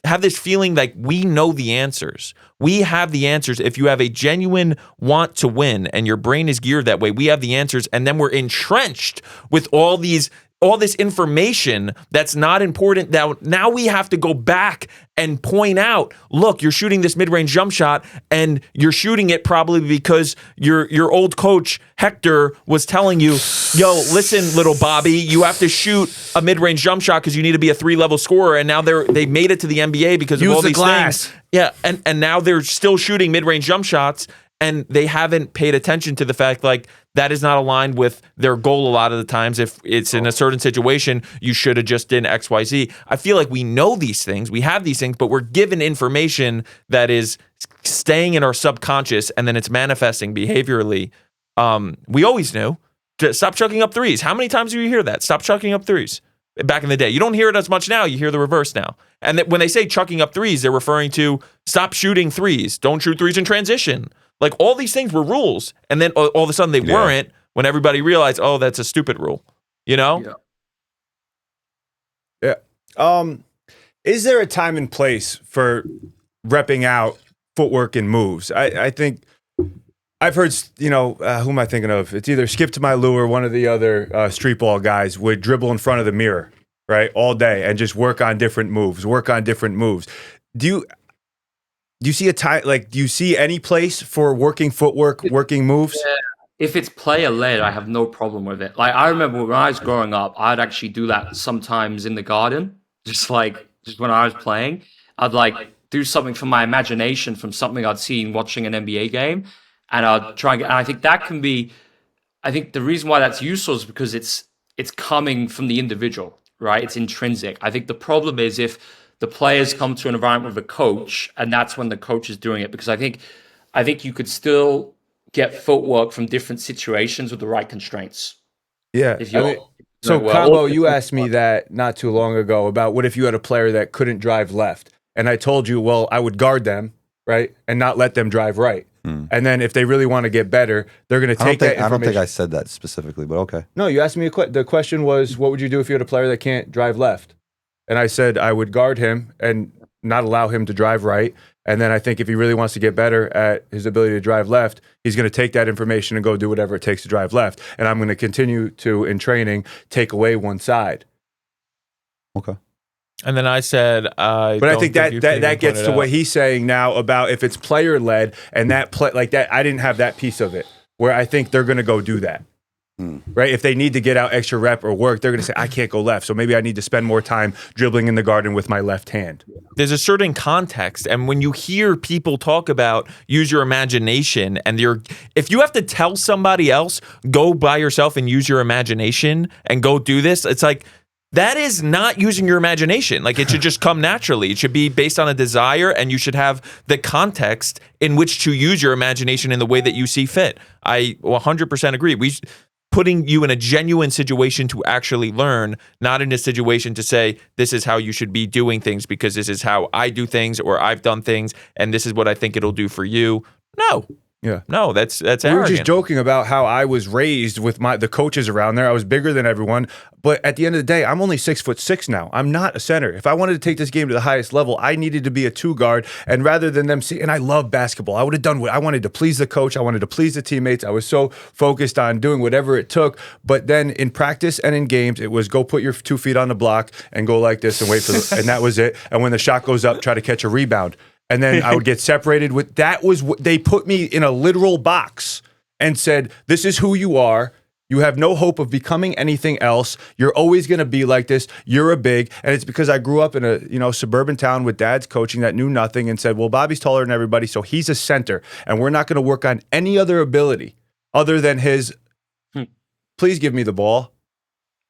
have this feeling like we know the answers. We have the answers. If you have a genuine want to win and your brain is geared that way, we have the answers. And then we're entrenched with all this information that's not important. Now we have to go back and point out, look, you're shooting this mid-range jump shot and you're shooting it probably because your old coach Hector was telling you, yo, listen, little Bobby, you have to shoot a mid-range jump shot because you need to be a 3-level scorer. And now they made it to the NBA because of all these things. Yeah, and now they're still shooting mid-range jump shots, and they haven't paid attention to the fact like that is not aligned with their goal a lot of the times. If it's in a certain situation, you should have just done X, Y, Z. I feel like we know these things, we have these things, but we're given information that is staying in our subconscious and then it's manifesting behaviorally. We always knew to stop chucking up threes. How many times do you hear that? Stop chucking up threes. Back in the day, you don't hear it as much now. You hear the reverse now. And when they say chucking up threes, they're referring to stop shooting threes. Don't shoot threes in transition. Like all these things were rules, and then all of a sudden they weren't when everybody realized, oh, that's a stupid rule. You know? Yeah. Is there a time and place for repping out footwork and moves? I think I've heard, who am I thinking of? It's either Skip to My Lou or one of the other street ball guys would dribble in front of the mirror, right, all day and just work on different moves. Do you see a time, like, do you see any place for working footwork, working moves? Yeah. If it's player led, I have no problem with it. Like, I remember when I was growing up, I'd actually do that sometimes in the garden, just when I was playing. I'd like do something from my imagination, from something I'd seen watching an NBA game, and I'd try and get. And I think that can be. I think the reason why that's useful is because it's coming from the individual, right? It's intrinsic. I think the problem is if the players come to an environment with a coach, and that's when the coach is doing it. Because I think you could still get footwork from different situations with the right constraints. Yeah. So, Combo, you asked me that not too long ago about what if you had a player that couldn't drive left, and I told you, well, I would guard them, right, and not let them drive right. And then if they really want to get better, they're going to take that information. I don't think I said that specifically, but okay. No, you asked me the question was, what would you do if you had a player that can't drive left? And I said I would guard him and not allow him to drive right. And then I think if he really wants to get better at his ability to drive left, he's going to take that information and go do whatever it takes to drive left. And I'm going to continue to, in training, take away one side. Okay. And then I said, but I think that gets to what he's saying now about if it's player led and that play like that. I didn't have that piece of it where I think they're going to go do that. Right? If they need to get out extra rep or work, they're going to say, I can't go left. So maybe I need to spend more time dribbling in the garden with my left hand. There's a certain context. And when you hear people talk about use your imagination and if you have to tell somebody else, go by yourself and use your imagination and go do this, it's like, that is not using your imagination. Like it should just come naturally. It should be based on a desire, and you should have the context in which to use your imagination in the way that you see fit. I 100% agree. Putting you in a genuine situation to actually learn, not in a situation to say, this is how you should be doing things because this is how I do things or I've done things and this is what I think it'll do for you. No. Yeah. No, that's arrogant. We were just joking about how I was raised with the coaches around there. I was bigger than everyone. But at the end of the day, I'm only 6'6" now. I'm not a center. If I wanted to take this game to the highest level, I needed to be a 2-guard. And rather than them see, and I love basketball, I would have done what I wanted to please the coach. I wanted to please the teammates. I was so focused on doing whatever it took. But then in practice and in games, it was go put your 2 feet on the block and go like this and wait for and that was it. And when the shot goes up, try to catch a rebound. And then I would get separated with, that was what they put me in a literal box and said, this is who you are. You have no hope of becoming anything else. You're always going to be like this. You're a big, and it's because I grew up in a suburban town with dad's coaching that knew nothing and said, well, Bobby's taller than everybody, so he's a center. And we're not going to work on any other ability other than his, please give me the ball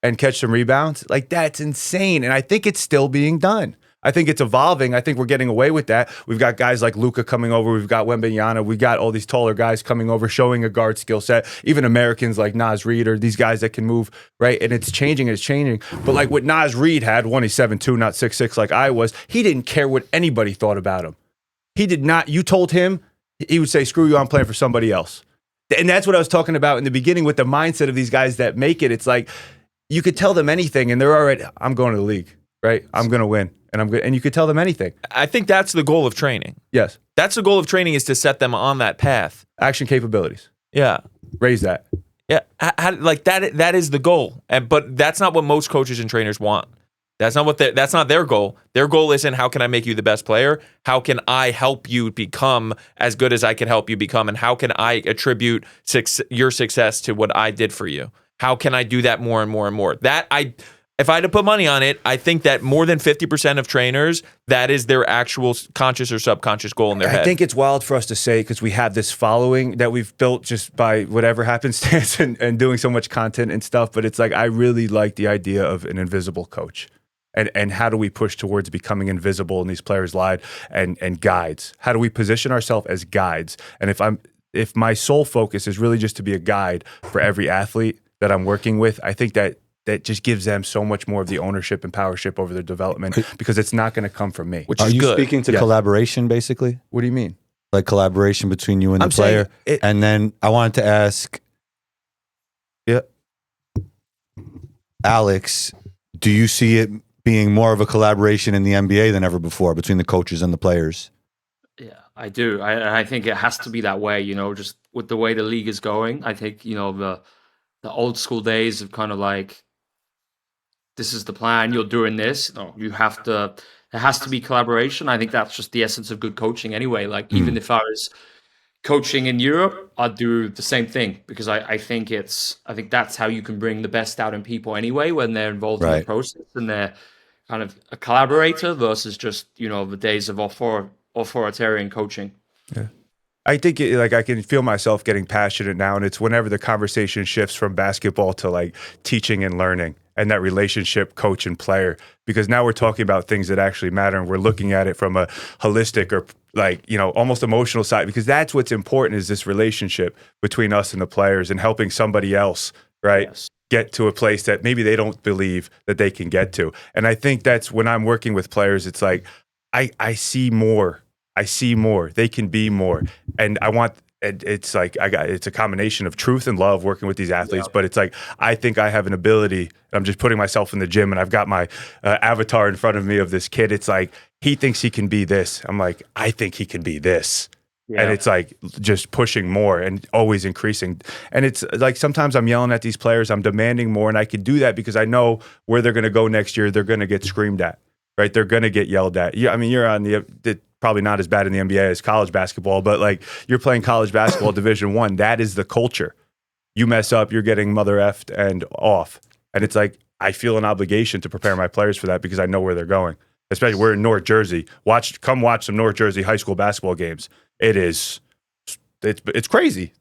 and catch some rebounds. Like, that's insane. And I think it's still being done. I think it's evolving. I think we're getting away with that. We've got guys like Luka coming over. We've got Wembanyama. We've got all these taller guys coming over, showing a guard skill set. Even Americans like Naz Reid or these guys that can move, right? And it's changing. But like what Naz Reid had, he's 7'2", not 6'6", like I was. He didn't care what anybody thought about him. He did not. You told him, he would say, screw you, I'm playing for somebody else. And that's what I was talking about in the beginning with the mindset of these guys that make it. It's like you could tell them anything and they're already, I'm going to the league, right? I'm going to win. And and I'm good. And you could tell them anything. I think that's the goal of training. Yes. That's the goal of training, is to set them on that path. Action capabilities. Yeah. Raise that. Yeah. Like that is the goal. But that's not what most coaches and trainers want. That's not their goal. Their goal isn't how can I make you the best player? How can I help you become as good as I can help you become? And how can I attribute your success to what I did for you? How can I do that more and more and more? If I had to put money on it, I think that more than 50% of trainers, that is their actual conscious or subconscious goal in their head. I think it's wild for us to say, because we have this following that we've built just by whatever happenstance and doing so much content and stuff. But it's like, I really like the idea of an invisible coach. And how do we push towards becoming invisible in these players' lives and guides? How do we position ourselves as guides? And if my sole focus is really just to be a guide for every athlete that I'm working with, I think that just gives them so much more of the ownership and powership over their development, because it's not going to come from me. Which Are is you good. speaking to collaboration, basically? What do you mean? Like collaboration between you and the I'm saying player? And then I wanted to ask, Alex, do you see it being more of a collaboration in the NBA than ever before between the coaches and the players? Yeah, I do. I think it has to be that way, just with the way the league is going. I think, the old school days of kind of like, this is the plan, you're doing this. No, there has to be collaboration. I think that's just the essence of good coaching anyway. Like, even if I was coaching in Europe, I'd do the same thing, because I think that's how you can bring the best out in people anyway, when they're involved in the process and they're kind of a collaborator versus just, the days of authoritarian coaching. Yeah. I think I can feel myself getting passionate now, and it's whenever the conversation shifts from basketball to like teaching and learning and that relationship coach and player, because now we're talking about things that actually matter, and we're looking at it from a holistic or almost emotional side, because that's what's important, is this relationship between us and the players, and helping somebody else, right? Yes. Get to a place that maybe they don't believe that they can get to. And I think that's when I'm working with players, it's like, I see more. I see more. They can be more. And it's like, it's a combination of truth and love working with these athletes, but it's like, I think I have an ability. I'm just putting myself in the gym, and I've got my avatar in front of me of this kid. It's like, he thinks he can be this. I'm like, I think he can be this. Yeah. And it's like just pushing more and always increasing. And it's like, sometimes I'm yelling at these players, I'm demanding more, and I can do that because I know where they're going to go next year. They're going to get screamed at, right? They're going to get yelled at. Yeah, I mean, you're on the probably not as bad in the NBA as college basketball, but like, you're playing college basketball Division I. That is the culture. You mess up, you're getting mother effed and off. And it's like, I feel an obligation to prepare my players for that, because I know where they're going. Especially, we're in North Jersey. Come watch some North Jersey high school basketball games. It's crazy.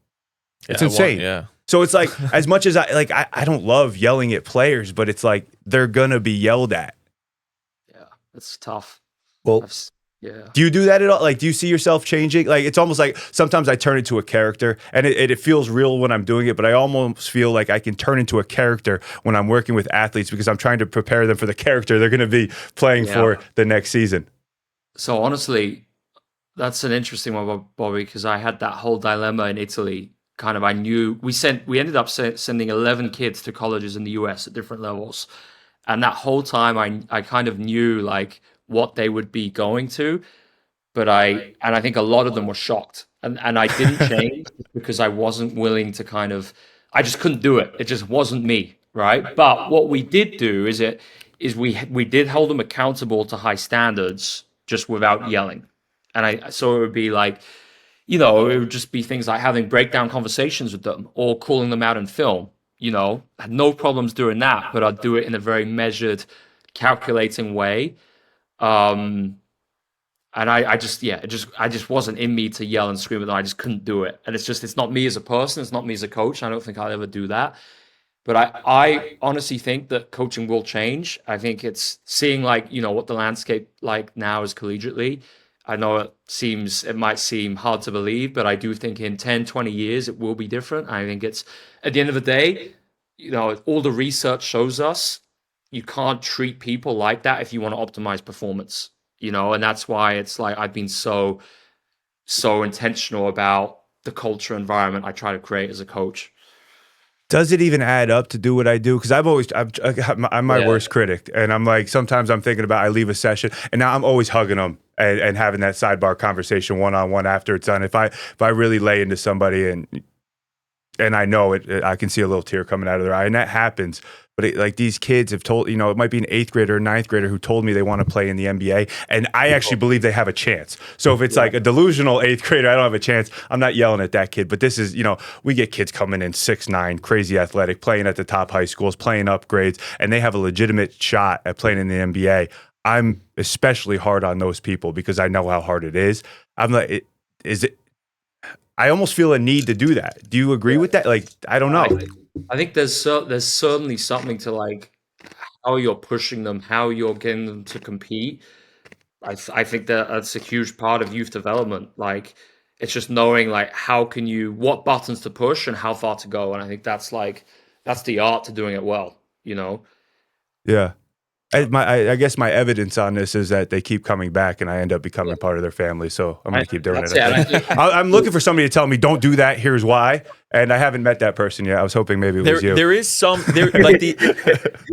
It's insane. Yeah. So it's like, as much as I don't love yelling at players, but it's like, they're gonna be yelled at. Yeah, it's tough. Well, yeah. Do you do that at all? Like, do you see yourself changing? Like, it's almost like sometimes I turn into a character, and it feels real when I'm doing it, but I almost feel like I can turn into a character when I'm working with athletes, because I'm trying to prepare them for the character they're going to be playing for the next season. So honestly, that's an interesting one, Bobby, because I had that whole dilemma in Italy. Kind of, I knew we ended up sending 11 kids to colleges in the US at different levels. And that whole time I kind of knew like what they would be going to, but I think a lot of them were shocked, and I didn't change because I wasn't willing to I just couldn't do it. It just wasn't me, right? But what we did do is we did hold them accountable to high standards, just without yelling. And so it would be like, it would just be things like having breakdown conversations with them or calling them out in film. I had no problems doing that, but I'd do it in a very measured, calculating way. And I just wasn't in me to yell and scream at them. I just couldn't do it. And it's not me as a person. It's not me as a coach. I don't think I'll ever do that. But I honestly think that coaching will change. I think it's seeing what the landscape like now is collegiately. I know it might seem hard to believe, but I do think in 10, 20 years, it will be different. I think it's, at the end of the day, all the research shows us you can't treat people like that if you want to optimize performance, and that's why it's like I've been so intentional about the culture environment I try to create as a coach. Does it even add up to do what I do? Because I'm my worst critic, and I'm like, sometimes I'm thinking about, I leave a session and now I'm always hugging them and having that sidebar conversation one-on-one after it's done. If I really lay into somebody and I know it, I can see a little tear coming out of their eye, and that happens. But like these kids have told, it might be an 8th grader or 9th grader who told me they want to play in the NBA, and I actually believe they have a chance. So if it's like a delusional 8th grader, I don't have a chance, I'm not yelling at that kid. But this is, we get kids coming in 6'9", crazy athletic, playing at the top high schools, playing upgrades, and they have a legitimate shot at playing in the NBA. I'm especially hard on those people because I know how hard it is. I'm like, I almost feel a need to do that. Do you agree with that? Like, I don't know. I think there's certainly something to like how you're pushing them, how you're getting them to compete. I think that's a huge part of youth development. Like, it's just knowing like what buttons to push and how far to go. And I think that's the art to doing it well. Yeah. I guess my evidence on this is that they keep coming back, and I end up becoming part of their family. So I'm going to keep doing it. I'm looking for somebody to tell me, don't do that, here's why. And I haven't met that person yet. I was hoping maybe it was you. There is some like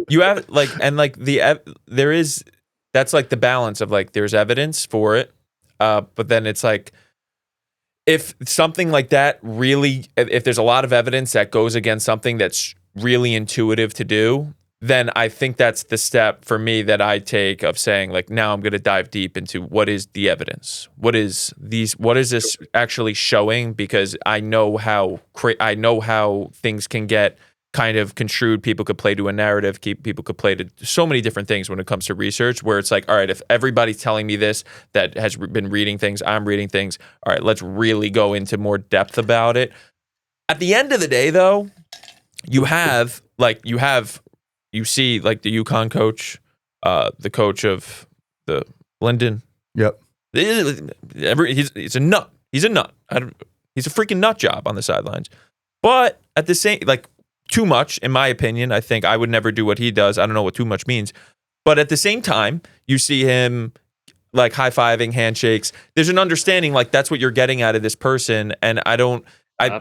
you have like, and like there is, that's like the balance of like, there's evidence for it. But then it's like, if something like that really, if there's a lot of evidence that goes against something that's really intuitive to do, then I think that's the step for me that I take of saying, like, now I'm going to dive deep into what is the evidence? What is this actually showing? Because I know how things can get kind of construed. People could play to a narrative. People could play to so many different things when it comes to research, where it's like, all right, if everybody's telling me this, that has been reading things, I'm reading things. All right, let's really go into more depth about it. At the end of the day, though, you see, like, the UConn coach, the coach of the Linden. Yep. He's a nut. He's a nut. He's a freaking nut job on the sidelines. But at the same, like, too much, in my opinion. I think I would never do what he does. I don't know what too much means. But at the same time, you see him, like, high-fiving, handshakes. There's an understanding, like, that's what you're getting out of this person. And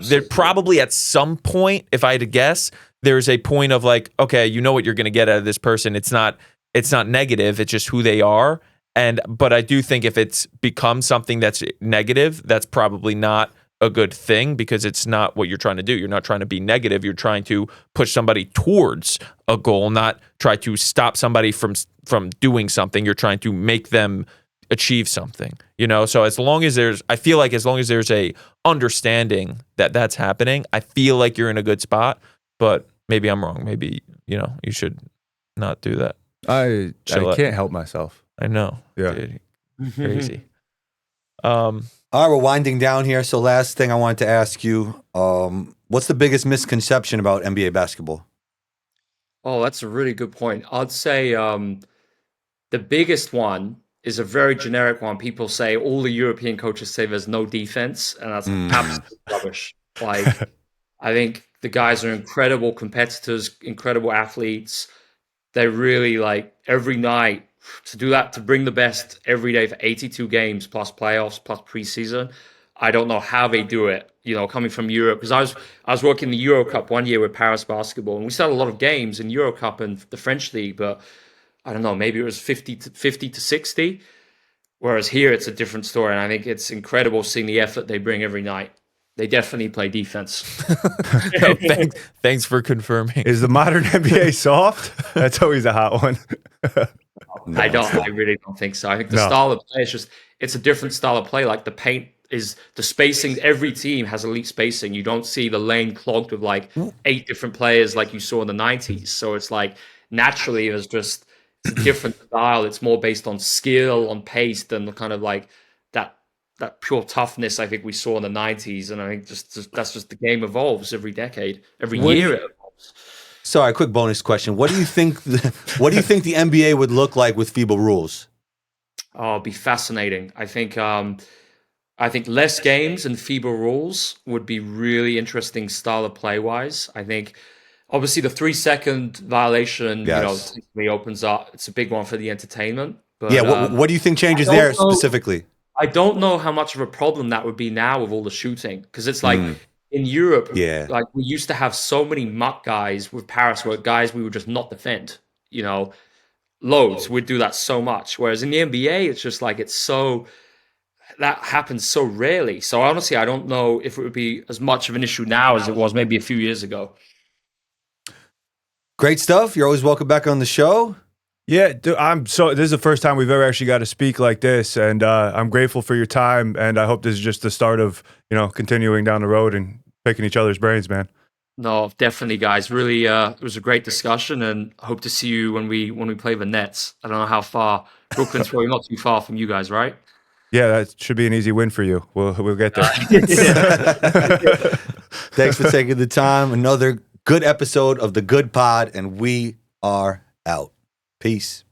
there probably at some point, if I had to guess, there's a point of like, okay, you know what you're going to get out of this person. It's not negative. It's just who they are. But I do think if it's become something that's negative, that's probably not a good thing, because it's not what you're trying to do. You're not trying to be negative. You're trying to push somebody towards a goal, not try to stop somebody from doing something. You're trying to make them achieve something, So I feel like as long as there's a understanding that that's happening, I feel like you're in a good spot. But maybe I'm wrong. Maybe, you should not do that. I can't help myself. I know. Yeah. Dude, crazy. All right, we're winding down here. So last thing I wanted to ask you, what's the biggest misconception about NBA basketball? Oh, that's a really good point. I'd say the biggest one is a very generic one. People say, all the European coaches say there's no defense, and that's absolute rubbish. Like, I think the guys are incredible competitors, incredible athletes. They really, like, every night to do that, to bring the best every day for 82 games plus playoffs plus preseason. I don't know how they do it, coming from Europe, because I was working the Euro Cup one year with Paris basketball, and we still had a lot of games in Euro Cup and the French league, but I don't know, maybe it was 50 to 60. Whereas here it's a different story, and I think it's incredible seeing the effort they bring every night. They definitely play defense. Thanks for confirming. Is the modern NBA soft? That's always a hot one. No. I really don't think so. I think the style of play is it's a different style of play. Like, the paint is the spacing. Every team has elite spacing. You don't see the lane clogged with like 8 different players like you saw in the 90s. So it's like, naturally, it's a different style. It's more based on skill, on pace, than the kind of like that pure toughness I think we saw in the 90s. And I think that's just the game evolves every decade, every year it evolves. Sorry, quick bonus question. What do you think the NBA would look like with FIBA rules? Oh, it'd be fascinating. I think less games and FIBA rules would be really interesting style of play wise. I think obviously the 3-second violation, typically opens up. It's a big one for the entertainment. But yeah, what do you think changes there specifically? I don't know how much of a problem that would be now with all the shooting, because it's like in Europe, Yeah. like we used to have so many muck guys with Paris, where guys we would just not defend. You know, loads. We'd do that so much. Whereas in the NBA, it's just like that happens so rarely. So honestly, I don't know if it would be as much of an issue now as it was maybe a few years ago. Great stuff. You're always welcome back on the show. Yeah, dude, this is the first time we've ever actually got to speak like this, and I'm grateful for your time, and I hope this is just the start of, continuing down the road and picking each other's brains, man. No, definitely, guys. Really, it was a great discussion, and hope to see you when we play the Nets. I don't know how far. Brooklyn's probably not too far from you guys, right? Yeah, that should be an easy win for you. We'll get there. Thanks for taking the time. Another good episode of The Good Pod, and we are out. Peace.